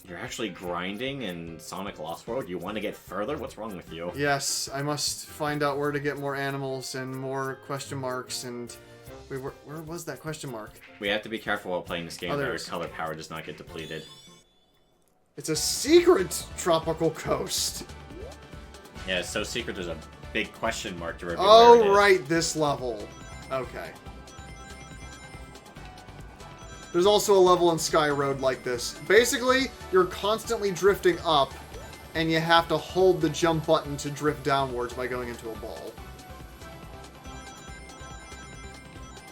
You're actually grinding in Sonic Lost World? You want to get further? What's wrong with you? Yes, I must find out where to get more animals and more question marks and... Wait, where was that question mark? We have to be careful while playing this game that our is. color power does not get depleted. It's a secret tropical coast. Yeah, it's so secret there's a big question mark to reveal Oh, where it is. right, this level. Okay. There's also a level in Sky Road like this. Basically, you're constantly drifting up, and you have to hold the jump button to drift downwards by going into a ball.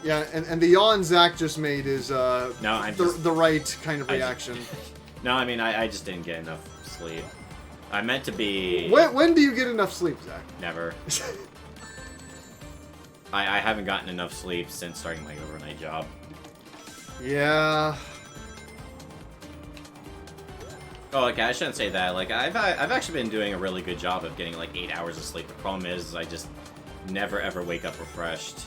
Yeah, and the yawn Zach just made is No, the right kind of reaction. No, I mean, I just didn't get enough sleep. I meant to be... When do you get enough sleep, Zach? Never. I haven't gotten enough sleep since starting my overnight job. Yeah. Oh, okay, I shouldn't say that. Like, I've actually been doing a really good job of getting, like, 8 hours of sleep. The problem is I just never, ever wake up refreshed.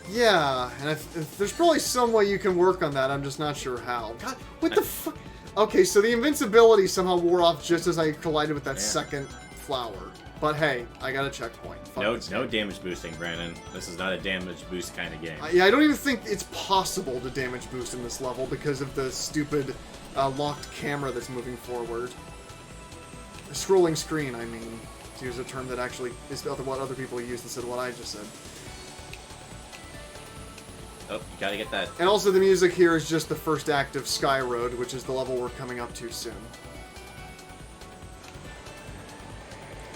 Yeah, and if there's probably some way you can work on that, I'm just not sure how. God, what the fuck? Okay, so the invincibility somehow wore off just as I collided with that second flower. But hey, I got a checkpoint. No damage boosting, Brandon. This is not a damage boost kind of game. Yeah, I don't even think it's possible to damage boost in this level because of the stupid locked camera that's moving forward. A scrolling screen, I mean, to use a term that actually is what other people use instead of what I just said. Oh, you gotta get that. And also the music here is just the first act of Sky Road, which is the level we're coming up to soon.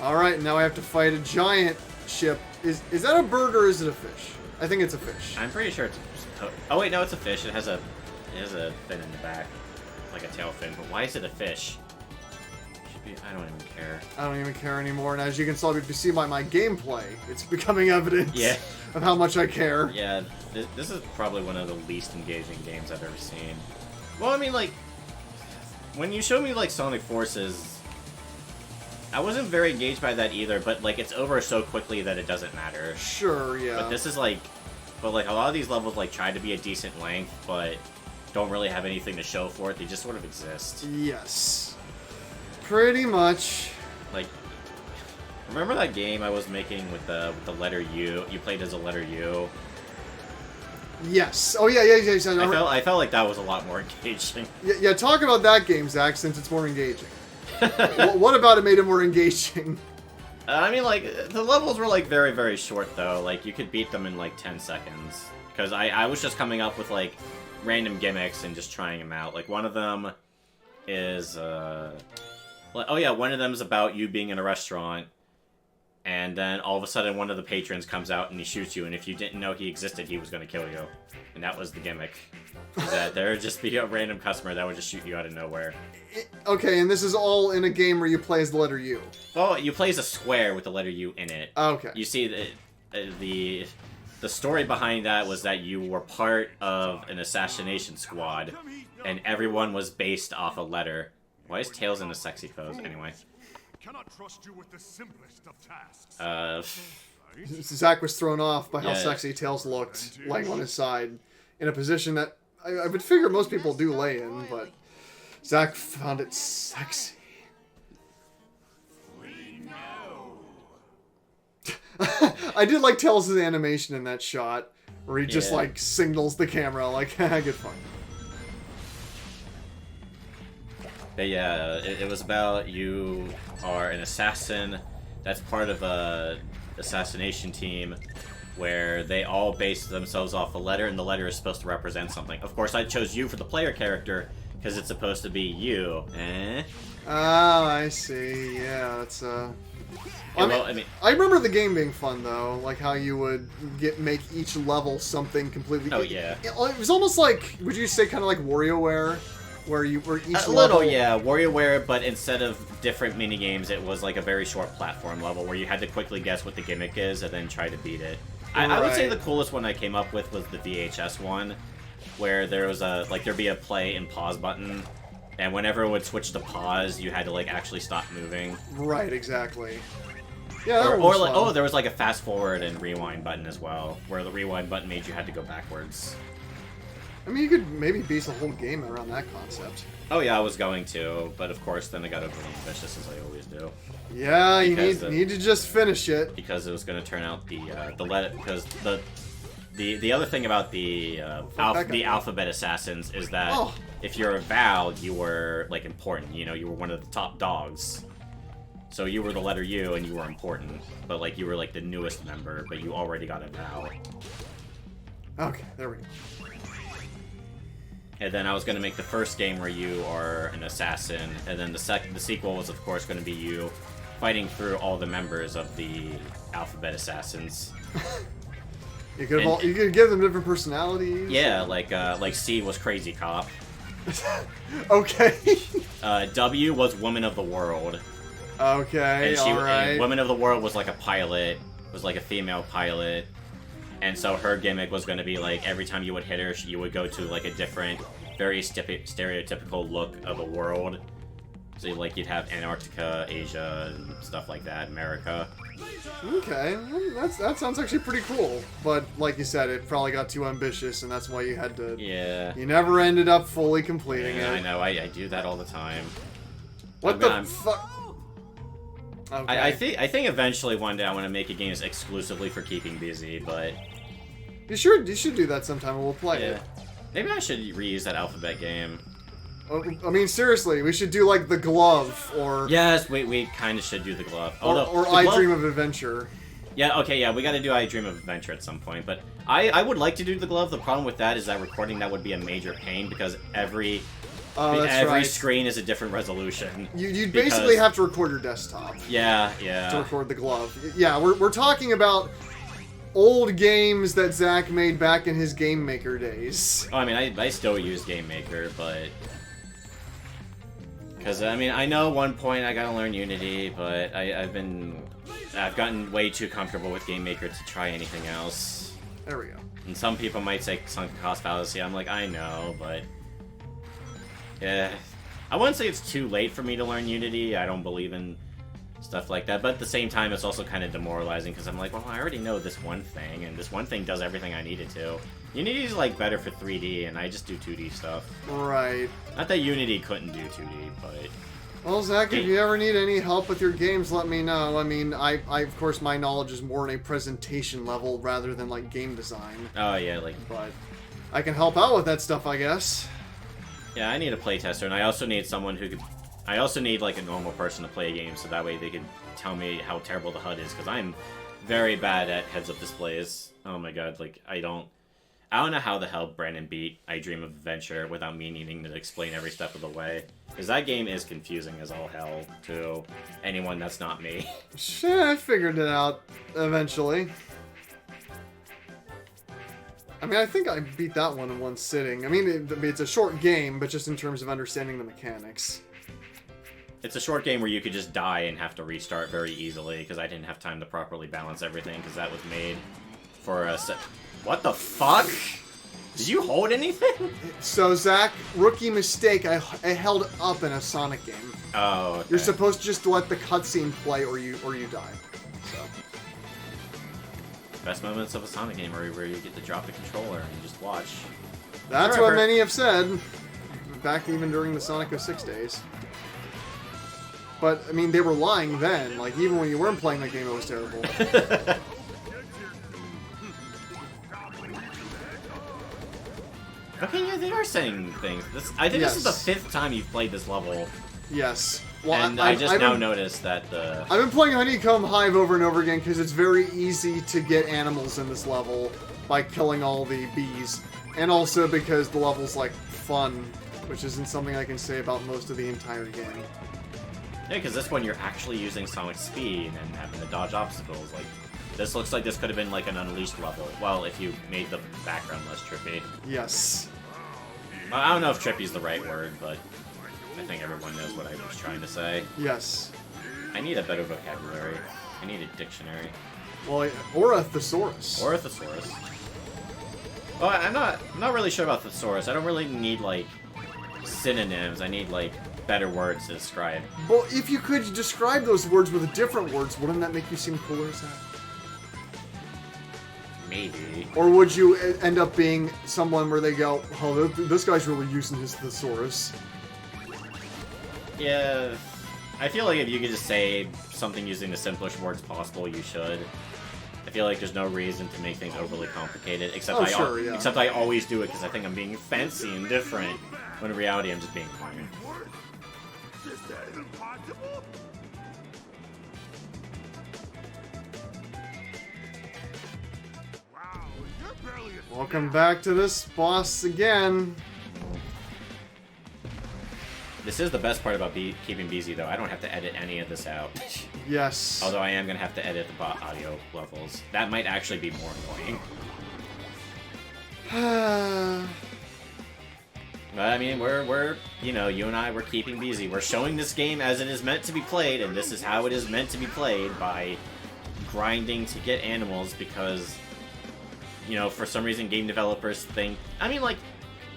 Alright, now I have to fight a giant ship. Is that a bird or is it a fish? I think it's a fish. I'm pretty sure it's... Oh wait, no, it's a fish. It has a fin in the back. Like a tail fin. But why is it a fish? I don't even care. I don't even care anymore, and as you can see by my gameplay, it's becoming evident of how much I care. Yeah, this is probably one of the least engaging games I've ever seen. Well, I mean, like, when you showed me, like, Sonic Forces, I wasn't very engaged by that either, but, like, it's over so quickly that it doesn't matter. Sure, yeah. But this is, like, a lot of these levels, like, try to be a decent length, but don't really have anything to show for it. They just sort of exist. Yes. Pretty much. Like, remember that game I was making with the letter U? You played as a letter U. Yes. Oh yeah. I felt like that was a lot more engaging. Yeah. Talk about that game, Zach, since it's more engaging. What about it made it more engaging? I mean, like, the levels were, like, very, very short, though. Like, you could beat them in, like, 10 seconds. Because I was just coming up with, like, random gimmicks and just trying them out. Like, one of them is, oh yeah, one of them is about you being in a restaurant, and then all of a sudden one of the patrons comes out and he shoots you, and if you didn't know he existed, he was going to kill you. And that was the gimmick. That there would just be a random customer that would just shoot you out of nowhere. Okay, and this is all in a game where you play as the letter U. Well, you play as a square with the letter U in it. Okay. You see, the story behind that was that you were part of an assassination squad, and everyone was based off a letter. Why is Tails in a sexy pose, anyway? Cannot trust you with the simplest of tasks. Zach was thrown off by how Yeah. sexy Tails looked, laying on his side, in a position that I would figure most people do lay in, but Zach found it sexy. I did like Tails' animation in that shot, where he just, like, signals the camera, like, good fun. But yeah, it was about you are an assassin that's part of a assassination team where they all base themselves off a letter, and the letter is supposed to represent something. Of course, I chose you for the player character because it's supposed to be you. Oh, I see. Yeah, that's I remember the game being fun though, like how you would make each level something completely. Oh yeah. It was almost like, would you say, kind of like WarioWare, where each a level... little, yeah, WarioWare, but instead of different mini games, it was like a very short platform level where you had to quickly guess what the gimmick is and then try to beat it. I would say the coolest one I came up with was the VHS one, where there was there'd be a play and pause button, and whenever it would switch to pause, you had to like actually stop moving. Right, exactly. Yeah, or there was like a fast forward and rewind button as well, where the rewind button made you had to go backwards. I mean, you could maybe base the whole game around that concept. Oh yeah, I was going to, but of course then I got overly ambitious as I always do. Yeah, you need to just finish it. Because it was going to turn out the letter, because the other thing about the alphabet assassins is that if you're a Val, you were like important. You know, you were one of the top dogs. So you were the letter U and you were important, but like you were like the newest member, but you already got a Val. Okay, there we go. And then I was going to make the first game where you are an assassin, and then the sequel was of course going to be you fighting through all the members of the alphabet assassins. You could give them different personalities. Yeah, like C was Crazy Cop, Okay. W was Woman of the World. Okay, And alright. and Woman of the World was like a pilot, was like a female pilot. And so her gimmick was going to be like every time you would hit her, you would go to like a different, very stereotypical look of a world. So like you'd have Antarctica, Asia, and stuff like that, America. Okay, well, that sounds actually pretty cool. But like you said, it probably got too ambitious, and that's why you had to... Yeah. You never ended up fully completing Yeah, it. I know, I do that all the time. What the fuck? Okay. I think eventually one day I want to make a game that's exclusively for keeping busy, but... You should do that sometime, and we'll play it. Maybe I should reuse that alphabet game. I mean, seriously, we should do like the glove, or... Yes, we kind of should do the glove. Or I Dream of Adventure. Yeah, okay, yeah, we gotta do I Dream of Adventure at some point, but I would like to do the glove. The problem with that is that recording that would be a major pain, because every screen is a different resolution. You'd basically have to record your desktop. Yeah. To record the glove. Yeah, we're talking about old games that Zach made back in his Game Maker days. Oh, I mean, I still use Game Maker, but... Because, I mean, I know at one point I gotta learn Unity, but I've gotten way too comfortable with Game Maker to try anything else. There we go. And some people might say sunk cost fallacy. I'm like, I know, but... Yeah. I wouldn't say it's too late for me to learn Unity. I don't believe in stuff like that, but at the same time, it's also kind of demoralizing, because I'm like, well, I already know this one thing, and this one thing does everything I need it to. Unity's, like, better for 3D, and I just do 2D stuff. Right. Not that Unity couldn't do 2D, but... Well, Zach, if you ever need any help with your games, let me know. I mean, I of course, my knowledge is more in a presentation level rather than, like, game design. Oh, yeah, like... But I can help out with that stuff, I guess. Yeah, I need a playtester, and I also need someone who could... I also need, like, a normal person to play a game, so that way they can tell me how terrible the HUD is, because I'm very bad at heads-up displays. Oh my god, like, I don't know how the hell Brandon beat I Dream of Adventure without me needing to explain every step of the way. Because that game is confusing as all hell to anyone that's not me. Shit, I figured it out eventually. I mean, I think I beat that one in one sitting. I mean, it's a short game, but just in terms of understanding the mechanics. It's a short game where you could just die and have to restart very easily, because I didn't have time to properly balance everything, because that was made for a set... What the fuck? Did you hold anything? So, Zach, rookie mistake, I held up in a Sonic game. Oh, okay. You're supposed to just let the cutscene play or you die. So. Best moments of a Sonic game are where you get to drop the controller and you just watch. That's Forever. what many have said, back even during the Sonic 06 days. But, I mean, they were lying then. Like, even when you weren't playing that game, it was terrible. Okay, yeah, they are saying things. I think this is the 5th time you've played this level. Yes. Well, And I just now noticed that the... I've been playing Honeycomb Hive over and over again because it's very easy to get animals in this level by killing all the bees. And also because the level's, like, fun, which isn't something I can say about most of the entire game. Yeah, because this one you're actually using Sonic speed and having to dodge obstacles. Like, this looks like this could have been like an Unleashed level. Well, if you made the background less trippy. Yes. I don't know if trippy's the right word, but I think everyone knows what I was trying to say. Yes. I need a better vocabulary. I need a dictionary. Well, or a thesaurus. Or a thesaurus. Well, I'm not really sure about thesaurus. I don't really need, like, synonyms. I need, like, better words to describe. Well, if you could describe those words with different words, wouldn't that make you seem cooler, Zach? Maybe. Or would you end up being someone where they go, oh, this guy's really using his thesaurus? Yeah, I feel like if you could just say something using the simplest words possible, you should. I feel like there's no reason to make things overly complicated, except except I always do it because I think I'm being fancy and different, when in reality I'm just being plain. Welcome back to this boss again. This is the best part about keeping busy, though. I don't have to edit any of this out. Yes. Although I am going to have to edit the audio levels. That might actually be more annoying. But I mean, we're you know, you and I, we're keeping busy. We're showing this game as it is meant to be played, and this is how it is meant to be played, by grinding to get animals, because, you know, for some reason game developers think, I mean, like,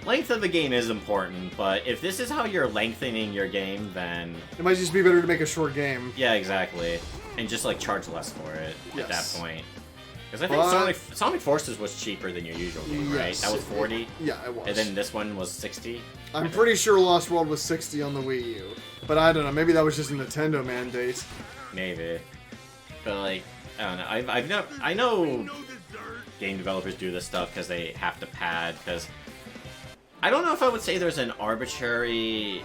length of the game is important, but if this is how you're lengthening your game, then... It might just be better to make a short game. Yeah, exactly. And just, like, charge less for it at that point. Because I think Sonic Forces was cheaper than your usual game, right? That was 40? Yeah, it was. And then this one was 60? I'm pretty sure Lost World was 60 on the Wii U. But I don't know, maybe that was just a Nintendo mandate. Maybe. But, like, I don't know. I know game developers do this stuff because they have to pad, because... I don't know if I would say there's an arbitrary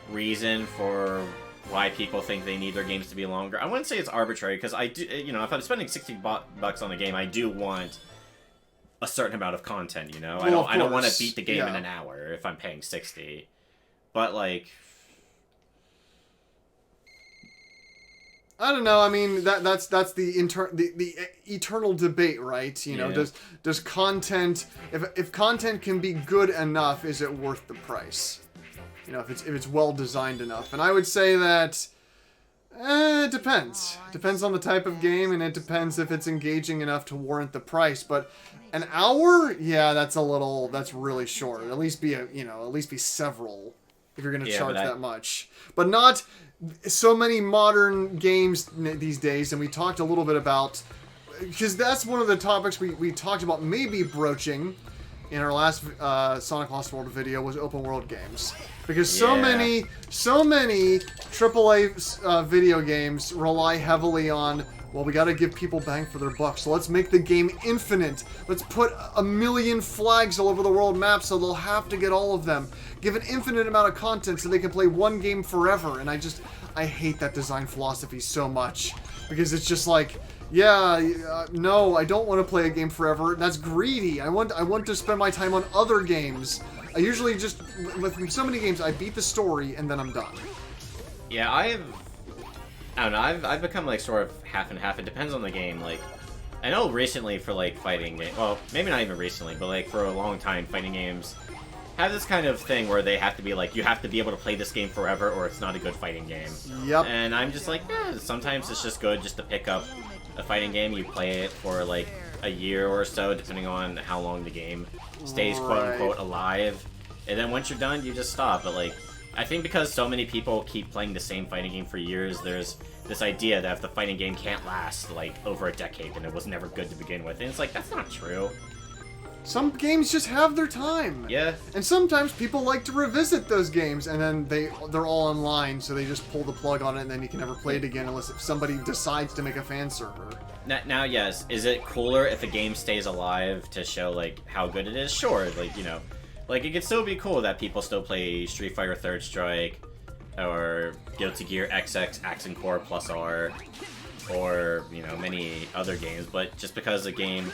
reason for why people think they need their games to be longer. I wouldn't say it's arbitrary, because I do, you know, if I'm spending $60 on a game, I do want a certain amount of content, you know? Well, I don't want to beat the game yeah. in an hour if I'm paying 60. But, like... I don't know. I mean, that's the eternal debate, right? You know, Yeah. does content, if content can be good enough, is it worth the price? You know, if it's well designed enough. And I would say that it depends. Depends on the type of game, and it depends if it's engaging enough to warrant the price. But an hour, yeah, that's really short. At least be several if you're going to charge that much. But not so many modern games these days, and we talked a little bit about, because that's one of the topics we talked about maybe broaching in our last Sonic Lost World video, was open world games. Because so many AAA video games rely heavily on, well, we gotta give people bang for their buck, so let's make the game infinite. Let's put 1 million flags all over the world map so they'll have to get all of them. Give an infinite amount of content so they can play one game forever. And I hate that design philosophy so much. Because it's just like, no, I don't want to play a game forever. That's greedy. I want to spend my time on other games. I usually just, with so many games, I beat the story and then I'm done. Yeah, I don't know, I've become, like, sort of half and half. It depends on the game. Like, I know recently for, like, fighting games, well, maybe not even recently, but, like, for a long time, fighting games have this kind of thing where they have to be like, you have to be able to play this game forever or it's not a good fighting game. Yep. And I'm just like, sometimes it's just good just to pick up a fighting game. You play it for, like, a year or so, depending on how long the game stays, quote-unquote, alive. And then once you're done, you just stop. But, like, I think because so many people keep playing the same fighting game for years, there's this idea that if the fighting game can't last, like, over a decade, then it was never good to begin with. And it's like, that's not true. Some games just have their time. Yeah. And sometimes people like to revisit those games, and then they're all online, so they just pull the plug on it, and then you can never play it again unless if somebody decides to make a fan server. Now, yes, is it cooler if a game stays alive to show, like, how good it is? Sure, like, you know, like, it could still be cool that people still play Street Fighter Third Strike, or Guilty Gear XX Accent Core Plus R, or, you know, many other games, but just because a game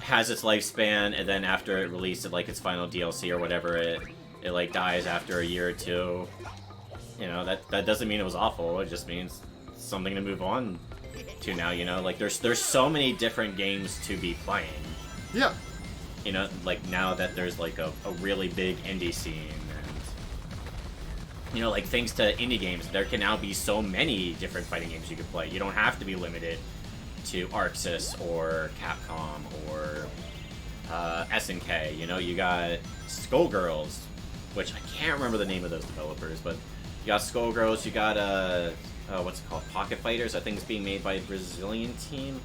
has its lifespan, and then after it released like its final DLC or whatever, it like dies after a year or two, you know, that doesn't mean it was awful. It just means something to move on to now, you know? Like, there's so many different games to be playing. Yeah. You know, like, now that there's, like, a really big indie scene, and, you know, like, thanks to indie games, there can now be so many different fighting games you can play. You don't have to be limited to ArcSys or Capcom or SNK. You know, you got Skullgirls, which I can't remember the name of those developers, but you got Skullgirls, you got what's it called, Pocket Fighters. I think it's being made by a Brazilian team.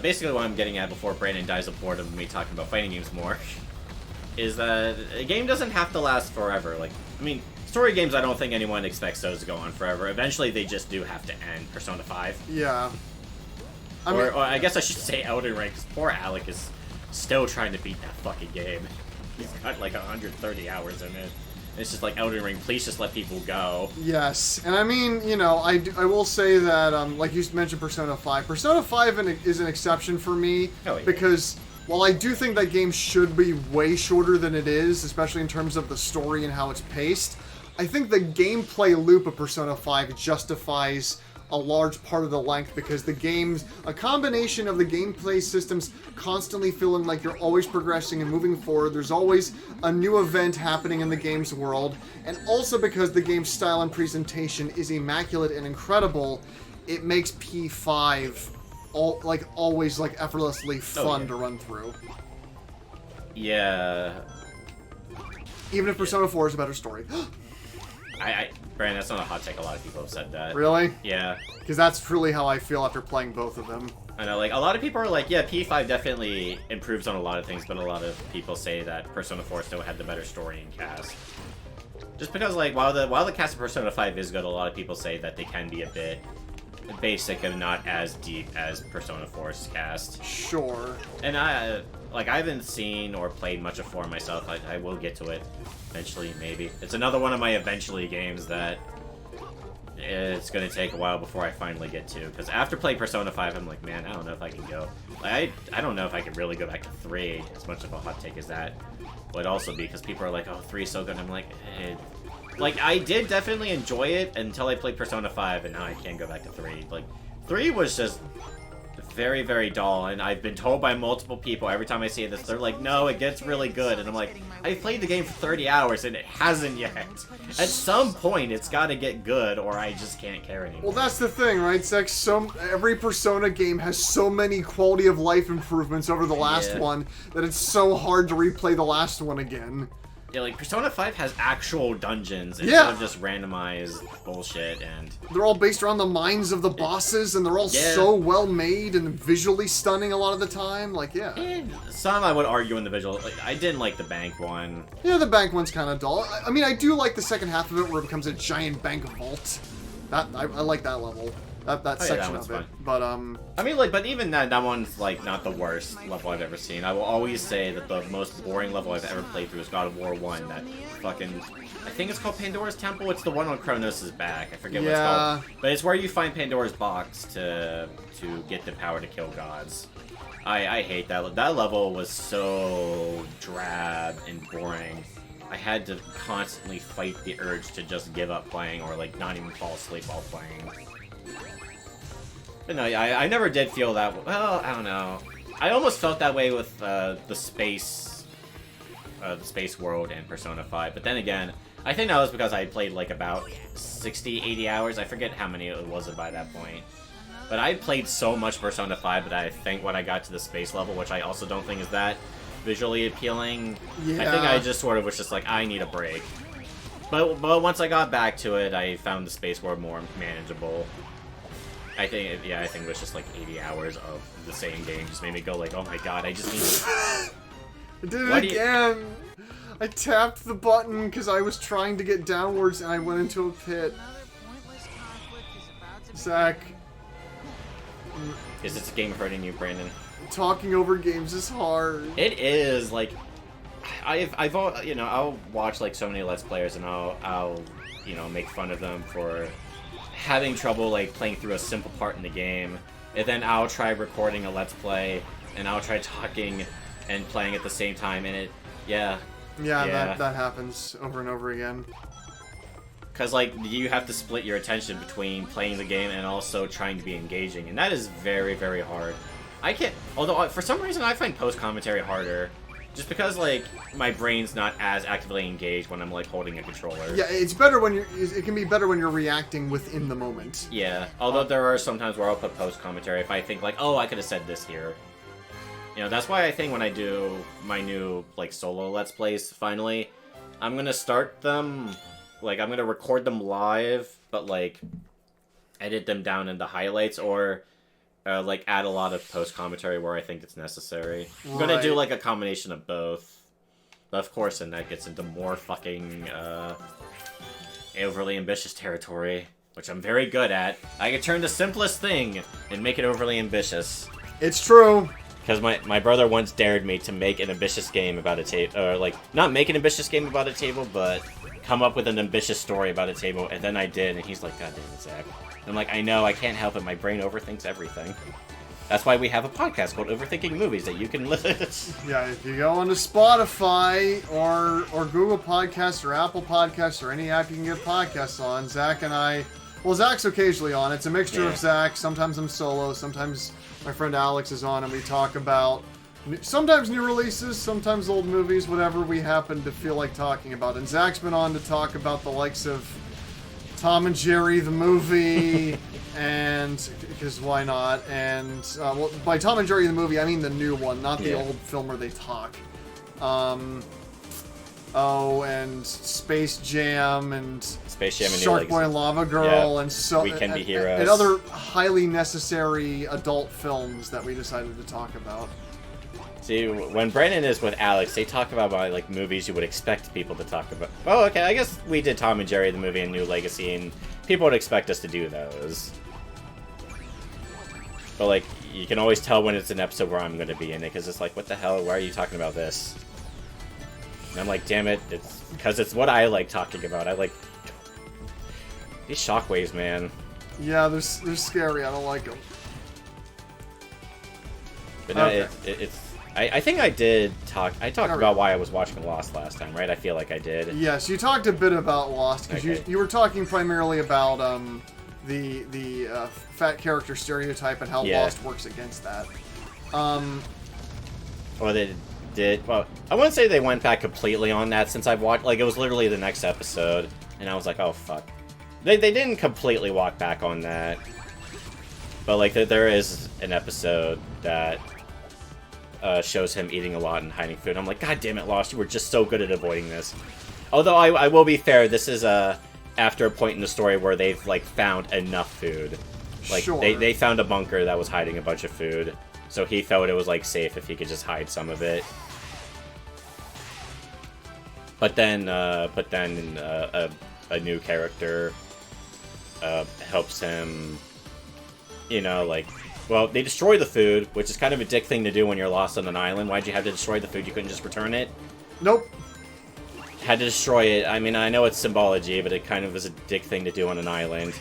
Basically what I'm getting at before Brandon dies of boredom of me talking about fighting games more is that a game doesn't have to last forever. Like, I mean, story games, I don't think anyone expects those to go on forever. Eventually they just do have to end. Persona 5. Yeah. Or I guess I should say Elden Ring, because poor Alec is still trying to beat that fucking game. He's got like 130 hours in it. It's just like, Elden Ring, please just let people go. Yes, and I mean, you know, I will say that, like you mentioned Persona 5. Persona 5 is an exception for me, because while I do think that game should be way shorter than it is, especially in terms of the story and how it's paced, I think the gameplay loop of Persona 5 justifies a large part of the length because the game's a combination of the gameplay systems constantly feeling like you're always progressing and moving forward. There's always a new event happening in the game's world, and also because the game's style and presentation is immaculate and incredible, it makes P5 always effortlessly fun to run through. Yeah. Even if Persona 4 is a better story. Brandon, that's not a hot take. A lot of people have said that. Really? Yeah. Because that's truly how I feel after playing both of them. I know, like, a lot of people are like, yeah, P5 definitely improves on a lot of things, but a lot of people say that Persona 4 still had the better story and cast. Just because, like, while the cast of Persona 5 is good, a lot of people say that they can be a bit basic and not as deep as Persona 4's cast. Sure. And I haven't seen or played much of 4 myself. I will get to it eventually, maybe. It's another one of my eventually games that it's gonna take a while before I finally get to. Because after playing Persona 5, I'm like, man, I don't know if I can go. I don't know if I can really go back to 3, as much of a hot take as that would also be, because people are like, oh, 3 is so good. I'm like, like, I did definitely enjoy it until I played Persona 5, and now I can't go back to 3. Like, 3 was just very, very dull, and I've been told by multiple people every time I see this, they're like, no, it gets really good, and I'm like, I played the game for 30 hours, and it hasn't yet. At some point, it's gotta get good, or I just can't care anymore. Well, that's the thing, right? It's like every Persona game has so many quality of life improvements over the last one that it's so hard to replay the last one again. Yeah, like, Persona 5 has actual dungeons instead of just randomized bullshit, and they're all based around the minds of the bosses, and they're all so well made and visually stunning a lot of the time. Like, And some I would argue in the visual. Like, I didn't like the bank one. Yeah, the bank one's kind of dull. I mean, I do like the second half of it where it becomes a giant bank vault. That I like that level. That section of it. Fun. But I mean, like, but even that one's like not the worst level I've ever seen. I will always say that the most boring level I've ever played through is God of War 1. That fucking, I think it's called Pandora's Temple. It's the one on Kronos' back. I forget what it's called. But it's where you find Pandora's box to get the power to kill gods. I hate that. That level was so drab and boring. I had to constantly fight the urge to just give up playing or like not even fall asleep while playing. But no, I never did feel that. Well, I don't know. I almost felt that way with the space world and Persona 5. But then again, I think that was because I played like about 60, 80 hours. I forget how many it was by that point. But I played so much Persona 5 that I think when I got to the space level, which I also don't think is that visually appealing, I think I just sort of was just like, I need a break. But once I got back to it, I found the space world more manageable. I think it was just like 80 hours of the same game just made me go like, oh my god, I just need I did it again! I tapped the button because I was trying to get downwards and I went into a pit. Zach. Is this game hurting you, Brandon? Talking over games is hard. It is, like, I'll watch like so many Let's Players and I'll make fun of them for having trouble like playing through a simple part in the game, and then I'll try recording a Let's Play and I'll try talking and playing at the same time, and that happens over and over again. Because like you have to split your attention between playing the game and also trying to be engaging, and that is very, very hard. I can't, although for some reason I find post commentary harder. Just because, like, my brain's not as actively engaged when I'm, like, holding a controller. Yeah, it's better when it can be better when you're reacting within the moment. Yeah, although there are some times where I'll put post-commentary if I think, like, oh, I could have said this here. You know, that's why I think when I do my new, like, solo Let's Plays, finally, I'm gonna start them, like, I'm gonna record them live, but, like, edit them down into highlights, or like, add a lot of post-commentary where I think it's necessary. I'm gonna do, like, a combination of both. But, of course, then that gets into more fucking, overly ambitious territory, which I'm very good at. I can turn the simplest thing and make it overly ambitious. It's true! Because my brother once dared me to make an ambitious game about a table, or, like, not make an ambitious game about a table, but come up with an ambitious story about a table, and then I did, and he's like, God damn it, Zach. I'm like, I know, I can't help it, my brain overthinks everything. That's why we have a podcast called Overthinking Movies that you can listen to. Yeah, if you go onto Spotify or Google Podcasts or Apple Podcasts or any app you can get podcasts on, Zach and I Well, Zach's occasionally on. It's a mixture Yeah. of Zach. Sometimes I'm solo. Sometimes my friend Alex is on, and we talk about sometimes new releases, sometimes old movies, whatever we happen to feel like talking about. And Zach's been on to talk about the likes of Tom and Jerry, the movie, and because why not? And well, by Tom and Jerry, the movie, I mean the new one, not the old film where they talk. And Space Jam and Shark Boy and Lava Girl and so We Can Be Heroes and other highly necessary adult films that we decided to talk about. See, when Brandon is with Alex, they talk about like movies you would expect people to talk about. Oh, okay, I guess we did Tom and Jerry the movie and New Legacy, and people would expect us to do those. But like, you can always tell when it's an episode where I'm going to be in it, because it's like, what the hell? Why are you talking about this? And I'm like, damn it, it's because it's what I like talking about. I like these shockwaves, man. Yeah, they're scary. I don't like them. But no, Okay. it's. I think I did talk. I talked about why I was watching Lost last time, right? I feel like I did. Yes, you talked a bit about Lost because Okay. you were talking primarily about the fat character stereotype and how Lost works against that. Well, they did. Well, I wouldn't say they went back completely on that since I've watched. Like, it was literally the next episode, and I was like, oh fuck. They didn't completely walk back on that, but like there is an episode that shows him eating a lot and hiding food. I'm like, God damn it, Lost, you were just so good at avoiding this. Although I will be fair, this is after a point in the story where they've like found enough food. Like Sure. they found a bunker that was hiding a bunch of food, so he felt it was like safe if he could just hide some of it. But then a new character helps him, you know, like, well, they destroy the food, which is kind of a dick thing to do when you're lost on an island. Why'd you have to destroy the food? You couldn't just return it? Nope. Had to destroy it. I mean, I know it's symbology, but it kind of is a dick thing to do on an island.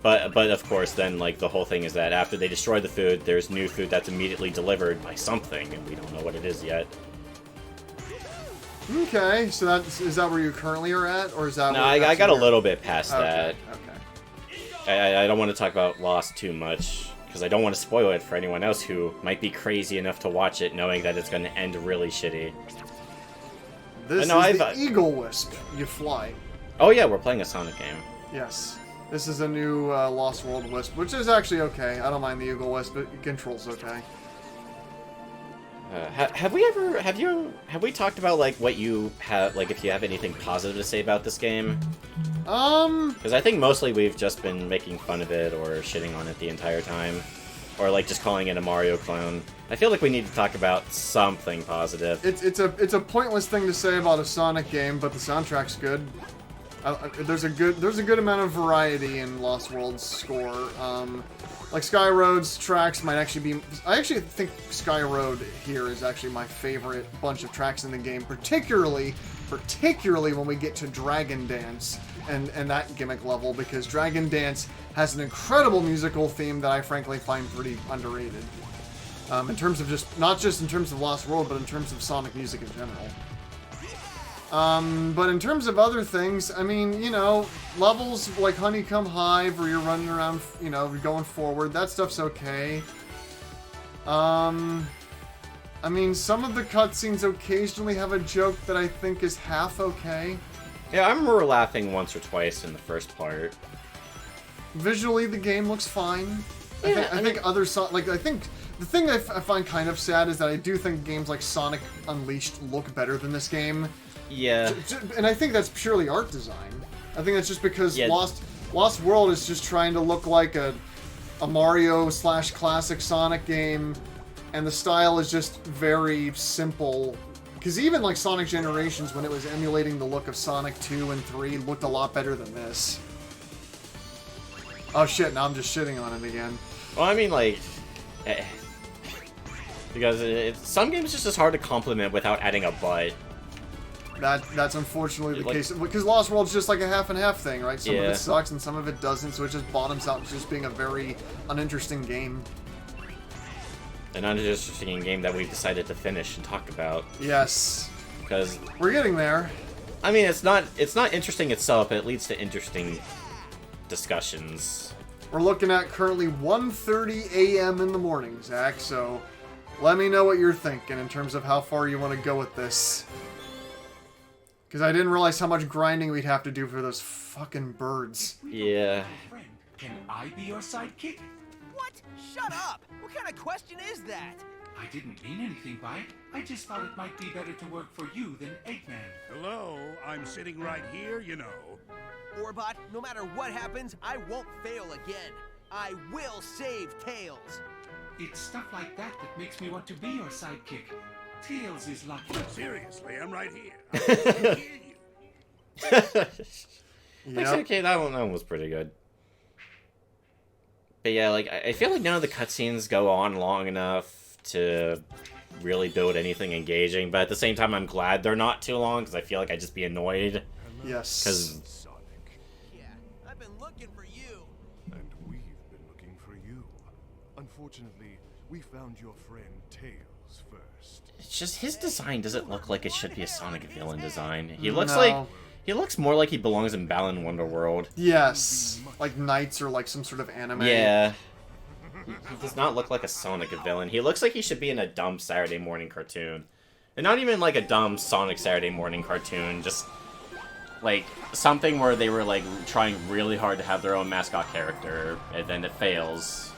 But of course, then, like, the whole thing is that after they destroy the food, there's new food that's immediately delivered by something, and we don't know what it is yet. Okay, so is that where you currently are at, or is that? No, where I that's got a where- little bit past Okay. that. Okay. I don't want to talk about Lost too much, because I don't want to spoil it for anyone else who might be crazy enough to watch it knowing that it's going to end really shitty. This no, is I've- the Eagle Wisp. You fly. Oh yeah, we're playing a Sonic game. Yes. This is a new Lost World Wisp, which is actually okay. I don't mind the Eagle Wisp, but it controls okay. Have we talked about, like, what you have, like, if you have anything positive to say about this game? Because I think mostly we've just been making fun of it or shitting on it the entire time. Or, like, just calling it a Mario clone. I feel like we need to talk about something positive. It's a pointless thing to say about a Sonic game, but the soundtrack's good. There's a good amount of variety in Lost World's score. Like Sky Road's tracks might actually be. I actually think Sky Road here is actually my favorite bunch of tracks in the game, particularly when we get to Dragon Dance and that gimmick level, because Dragon Dance has an incredible musical theme that I frankly find pretty underrated. In terms of not just in terms of Lost World, but in terms of Sonic music in general. But in terms of other things, I mean, you know, levels like Honeycomb Hive, where you're running around, you know, you're going forward, that stuff's okay. I mean, some of the cutscenes occasionally have a joke that I think is half okay. Yeah, I remember laughing once or twice in the first part. Visually, the game looks fine. Yeah, I think other I think the thing I find kind of sad is that I do think games like Sonic Unleashed look better than this game. Yeah. And I think that's purely art design. I think that's just because Yeah. Lost World is just trying to look like a Mario/classic Sonic game, and the style is just very simple. Because even like Sonic Generations, when it was emulating the look of Sonic 2 and 3, looked a lot better than this. Oh shit, now I'm just shitting on it again. Well, I mean, like, because some games it's just hard to compliment without adding a but. That's unfortunately the Like- case. Because Lost World's just like a half and half thing, right? Some of Yeah. it sucks and some of it doesn't, so it just bottoms out as just being a very uninteresting game. An uninteresting game that we've decided to finish and talk about. Yes. Because, We're getting there. I mean, it's not interesting itself, but it leads to interesting discussions. We're looking at currently 1:30 a.m. in the morning, Zach, so let me know what you're thinking in terms of how far you want to go with this. Because I didn't realize how much grinding we'd have to do for those fucking birds. Yeah. Friend, can I be your sidekick? What? Shut up! What kind of question is that? I didn't mean anything by it. I just thought it might be better to work for you than Eggman. Hello, I'm sitting right here, you know. Orbot, no matter what happens, I won't fail again. I will save Tails. It's stuff like that that makes me want to be your sidekick. Tails is lucky. Seriously, I'm right here. I can hear you. Actually, okay, that one was pretty good. But yeah, like, I feel like none of the cutscenes go on long enough to really build anything engaging, but at the same time, I'm glad they're not too long, because I feel like I'd just be annoyed. Yes. Because... Sonic. Yeah, I've been looking for you. And we've been looking for you. Unfortunately, we found your friend Tails first. it's just, his design doesn't look like it should be a Sonic villain design. He looks like... He looks more like he belongs in Balan Wonderworld. Yes. Like Knights or like some sort of anime. Yeah. He does not look like a Sonic villain. He looks like he should be in a dumb Saturday morning cartoon. And not even like a dumb Sonic Saturday morning cartoon, just like something where they were like trying really hard to have their own mascot character, and then it fails.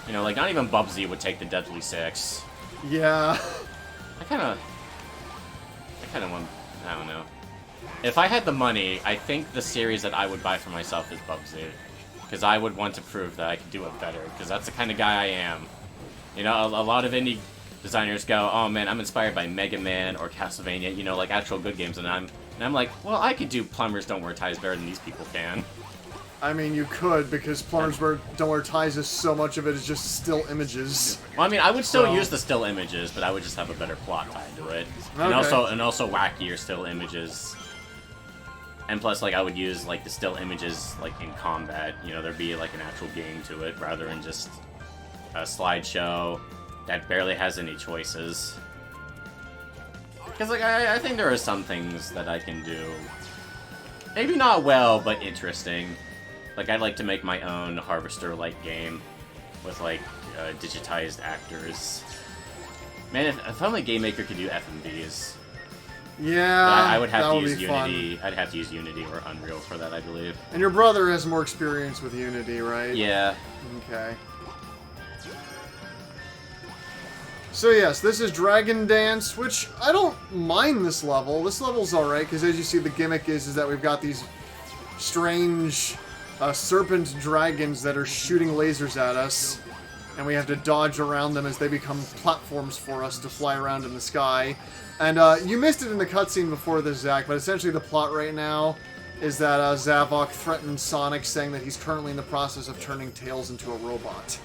You know, like not even Bubsy would take the Deadly Six. Yeah. I kind of want, I don't know. If I had the money, I think the series that I would buy for myself is Bubsy. Because I would want to prove that I could do it better. Because that's the kind of guy I am. You know, a lot of indie designers go, oh man, I'm inspired by Mega Man or Castlevania, you know, like actual good games. And I'm like, well, I could do Plumbers Don't Wear Ties better than these people can. I mean, you could, because Plumbers Don't Wear Ties is so much of it is just still images. Well, I mean, I would still So- use the still images, but I would just have a better plot tied to it. Okay. And also wackier still images. And plus, like, I would use, like, the still images, like, in combat. You know, there'd be, like, an actual game to it, rather than just a slideshow that barely has any choices. Because, like, I think there are some things that I can do. Maybe not well, but interesting. Like, I'd like to make my own Harvester-like game with, like, digitized actors. Man, if only Game Maker could do FMVs. Yeah, I would have that to would use be fun. Unity. I'd have to use Unity or Unreal for that, I believe. And your brother has more experience with Unity, right? Yeah. Okay. So yes, this is Dragon Dance, which I don't mind this level. This level's alright, because as you see, the gimmick is that we've got these strange serpent dragons that are shooting lasers at us. And we have to dodge around them as they become platforms for us to fly around in the sky. And you missed it in the cutscene before this, Zach, but essentially the plot right now is that Zavok threatened Sonic, saying that he's currently in the process of turning Tails into a robot.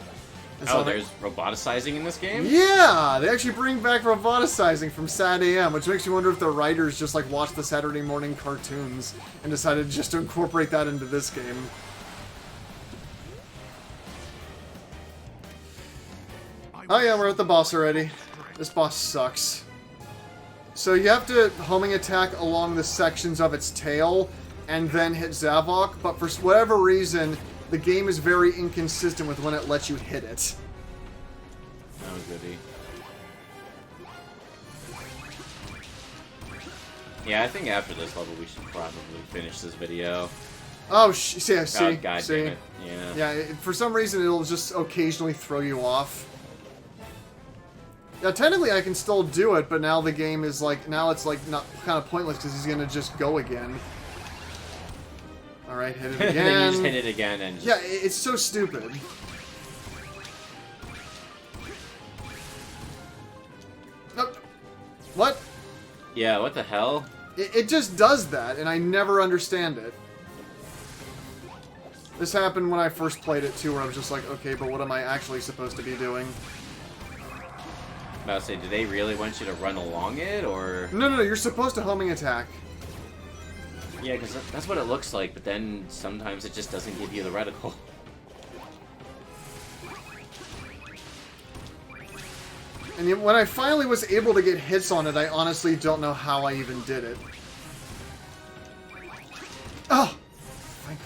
And Oh, Sonic- there's roboticizing in this game? Yeah! They actually bring back roboticizing from Sad AM, which makes me wonder if the writers just like watched the Saturday morning cartoons and decided just to incorporate that into this game. Oh yeah, we're at the boss already. This boss sucks. So you have to homing attack along the sections of its tail and then hit Zavok, but for whatever reason, the game is very inconsistent with when it lets you hit it. Oh, goody. Yeah, I think after this level we should probably finish this video. Oh, see, see, Oh, God see. damn it. Yeah. Yeah, for some reason it'll just occasionally throw you off. Now, technically I can still do it, but now the game is like, now it's like not kind of pointless because he's gonna just go again. Alright, hit it And then you again. just hit it again and just... Yeah, it's so stupid. Nope. What? Yeah, what the hell? It just does that, and I never understand it. This happened when I first played it too, where I was just like, okay, but what am I actually supposed to be doing? About to say, do they really want you to run along it, or...? No, you're supposed to homing attack. Yeah, because that's what it looks like, but then sometimes it just doesn't give you the reticle. And yet when I finally was able to get hits on it, I honestly don't know how I even did it. Oh! Thank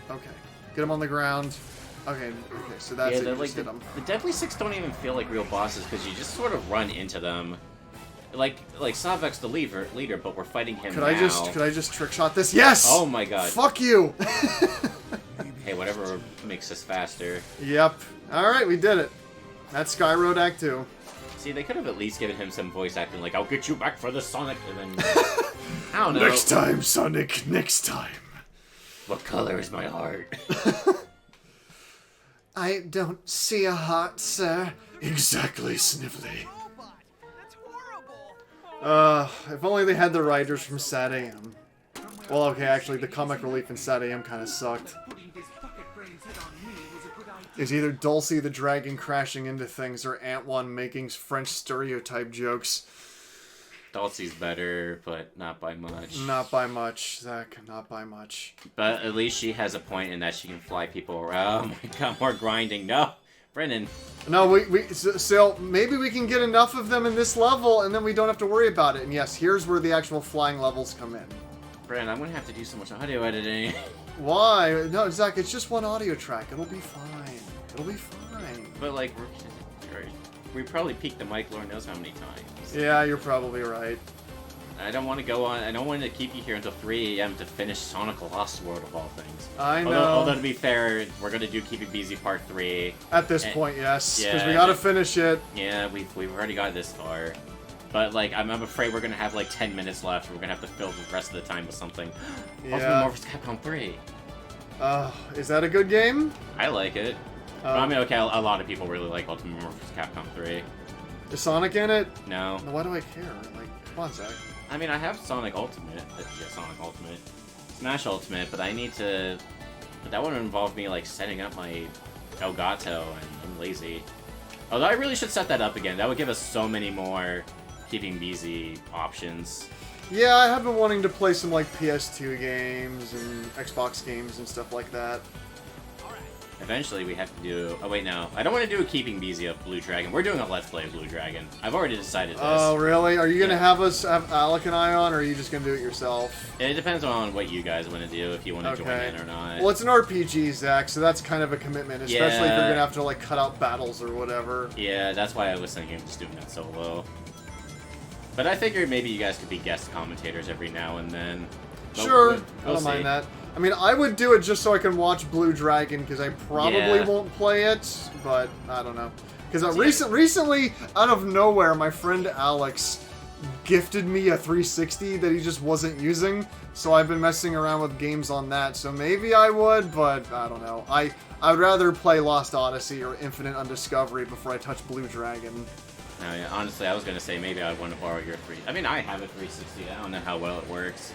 fuck. Get him on the ground. Okay, so that's it. You just hit him. The Deadly Six don't even feel like real bosses because you just sort of run into them. Like Savek's the leader, but we're fighting him now. Could I just trick shot this? Yes! Oh my god. Fuck you! Hey, whatever makes us faster. Yep. Alright, we did it. That's Skyroad Act 2. See, they could have at least given him some voice acting, like, I'll get you back for the Sonic, and then... I don't know. Next time, Sonic, next time. What color is my heart? I don't see a heart, sir. Exactly, Sniffly. Robot! That's horrible! If only they had the writers from Sad AM. Well, okay, actually, the comic relief in Sad AM kind of sucked. Putting this bucket brain's head on me was a good idea. It's either Dulcie the dragon crashing into things or Ant One making French stereotype jokes. Dulcie's better, but not by much. Not by much, Zach. Not by much. But at least she has a point in that she can fly people around. Oh my god, more grinding. No! Brennan. No, so maybe we can get enough of them in this level, and then we don't have to worry about it. And yes, here's where the actual flying levels come in. Brennan, I'm gonna have to do so much audio editing. Why? No, Zach, it's just one audio track. It'll be fine. It'll be fine. But like, we probably peaked the mic Lord knows how many times. Yeah, you're probably right. I don't want to go on. I don't want to keep you here until 3 a.m. to finish Sonic Lost World of all things. I know. Although to be fair, we're gonna do Keeping Busy Part 3. At this point, yes, because yeah, we gotta finish it. Yeah, we've already got this far. But like, I'm afraid we're gonna have like 10 minutes left. We're gonna have to fill the rest of the time with something. Yeah. Ultimate Marvel's Capcom 3. Is that a good game? I like it. But, I mean, okay, a lot of people really like Ultimate Marvel's Capcom 3. Is Sonic in it? No. Why do I care? Like, come on, Zach. I mean, I have Sonic Ultimate. Yeah, Sonic Ultimate. Smash Ultimate, but I need to... But that would involve me, like, setting up my Elgato, and I'm lazy. Although I really should set that up again. That would give us so many more Keeping Busy options. Yeah, I have been wanting to play some, like, PS2 games and Xbox games and stuff like that. Eventually, we have to do... Oh, wait, no. I don't want to do a Keeping Busy of Blue Dragon. We're doing a Let's Play of Blue Dragon. I've already decided this. Oh, really? Are you going to have Alec and I on, or are you just going to do it yourself? It depends on what you guys want to do, if you want to join in or not. Well, it's an RPG, Zach, so that's kind of a commitment, especially if you're going to have to, like, cut out battles or whatever. Yeah, that's why I was thinking of just doing that solo. But I figured maybe you guys could be guest commentators every now and then. But sure, we'll I don't see. mind that. I mean, I would do it just so I can watch Blue Dragon, because I probably won't play it, but I don't know. Because recently, out of nowhere, my friend Alex gifted me a 360 that he just wasn't using, so I've been messing around with games on that, so maybe I would, but I don't know. I'd rather play Lost Odyssey or Infinite Undiscovery before I touch Blue Dragon. No, yeah, honestly, I was going to say maybe I'd want to borrow your 3... I mean, I have a 360. I don't know how well it works.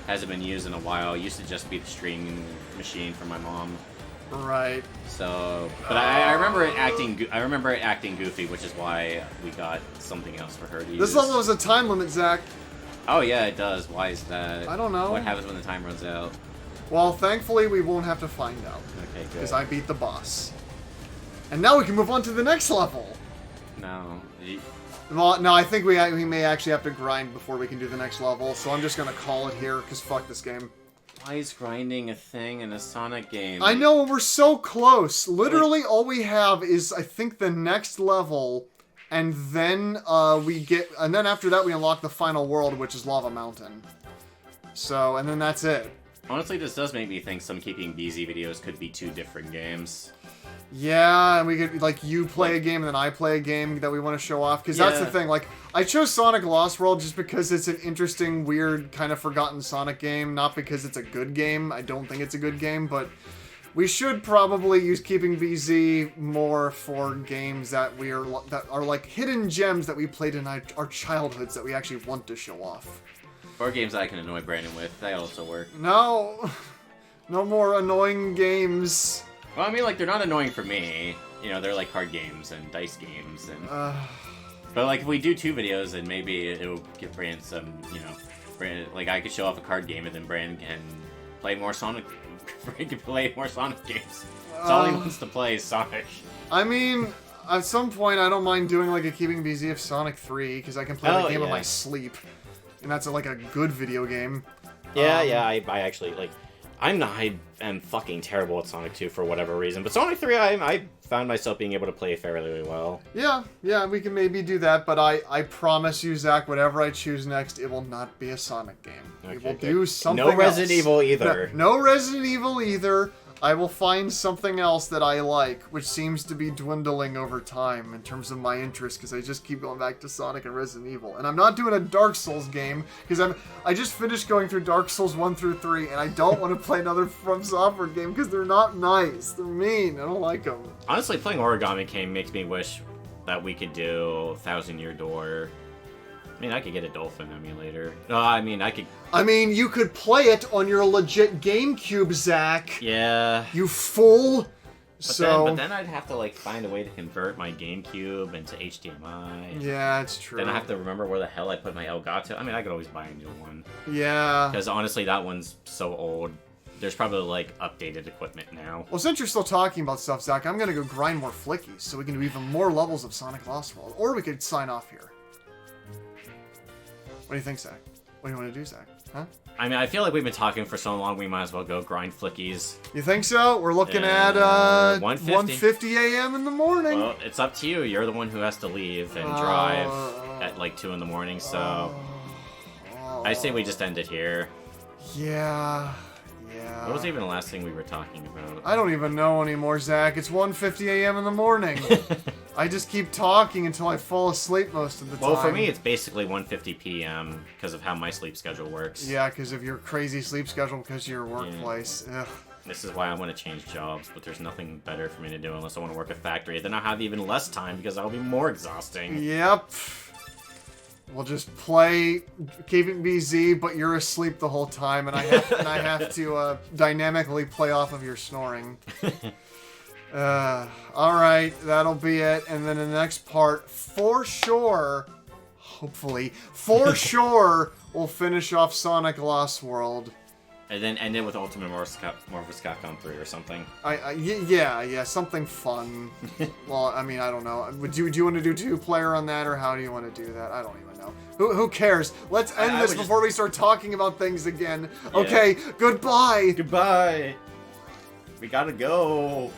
Hasn't been used in a while. It used to just be the streaming machine for my mom. Right. So, but I remember it acting. I remember it acting goofy, which is why we got something else for her to use. This level has a time limit, Zach. Oh yeah, it does. Why is that? I don't know. What happens when the time runs out? Well, thankfully we won't have to find out. Okay, good. Because I beat the boss. And now we can move on to the next level. No. Well, no, I think we may actually have to grind before we can do the next level, so I'm just gonna call it here, because fuck this game. Why is grinding a thing in a Sonic game? I know, we're so close. Literally, all we have is, I think, the next level, and then and then after that we unlock the final world, which is Lava Mountain. So, and then that's it. Honestly, this does make me think some Keeping Busy videos could be 2 different games. Yeah, and we could, like, you play a game and then I play a game that we want to show off. Because that's the thing, like, I chose Sonic Lost World just because it's an interesting, weird, kind of forgotten Sonic game. Not because it's a good game. I don't think it's a good game, but we should probably use Keeping BZ more for games that are like hidden gems that we played in our childhoods that we actually want to show off. Or games that I can annoy Brandon with. They also work. No. No more annoying games. Well, I mean, like, they're not annoying for me. You know, they're like card games and dice games. And but, like, if we do 2 videos, then maybe it'll give Brandon some, you know... Brandon, like, I could show off a card game and then Brandon can play more Sonic... Brandon can play more Sonic games. That's all he wants to play is Sonic. I mean, at some point, I don't mind doing, like, a Keeping BZ of Sonic 3, because I can play the game in my sleep. And that's, like, a good video game. Yeah, I actually, like... I am fucking terrible at Sonic 2 for whatever reason, but Sonic 3 I found myself being able to play fairly well. Yeah, we can maybe do that, but I promise you, Zach, whatever I choose next, it will not be a Sonic game. We will do something No Resident else. Evil either. No Resident Evil either. I will find something else that I like, which seems to be dwindling over time in terms of my interest, because I just keep going back to Sonic and Resident Evil. And I'm not doing a Dark Souls game, because I just finished going through Dark Souls 1 through 3, and I don't want to play another From Software game, because they're not nice. They're mean. I don't like them. Honestly, playing Origami King makes me wish that we could do Thousand Year Door. I mean, I could get a Dolphin emulator. No, I mean, you could play it on your legit GameCube, Zach. Yeah. You fool. But then I'd have to, like, find a way to convert my GameCube into HDMI. Yeah, it's true. Then I have to remember where the hell I put my Elgato. I mean, I could always buy a new one. Yeah. Because honestly, that one's so old. There's probably, like, updated equipment now. Well, since you're still talking about stuff, Zach, I'm going to go grind more flickies so we can do even more levels of Sonic Lost World. Or we could sign off here. What do you think, Zach? What do you want to do, Zach? Huh? I mean, I feel like we've been talking for so long, we might as well go grind flickies. You think so? We're looking at 1:50 a.m. in the morning. Well, it's up to you. You're the one who has to leave and drive at like 2 in the morning, so I say we just end it here. Yeah. What was even the last thing we were talking about? I don't even know anymore, Zach. It's 1:50 a.m. in the morning. I just keep talking until I fall asleep most of the time. Well, for me, it's basically 1:50 p.m. because of how my sleep schedule works. Yeah, because of your crazy sleep schedule because of your workplace. Yeah. Ugh. This is why I want to change jobs, but there's nothing better for me to do unless I want to work a factory. Then I'll have even less time because that'll be more exhausting. Yep. We'll just play Keeping BZ, but you're asleep the whole time, and I have to dynamically play off of your snoring. Alright, that'll be it. And then the next part, for sure, hopefully, for sure, we'll finish off Sonic Lost World. And then end it with Ultimate Marvelous Capcom 3 or something. Yeah, something fun. Well, I mean, I don't know. Do you want to do 2-player on that, or how do you want to do that? I don't even know. Who cares? Let's end this before we start talking about things again. Yeah. Okay, goodbye! Goodbye! We gotta go!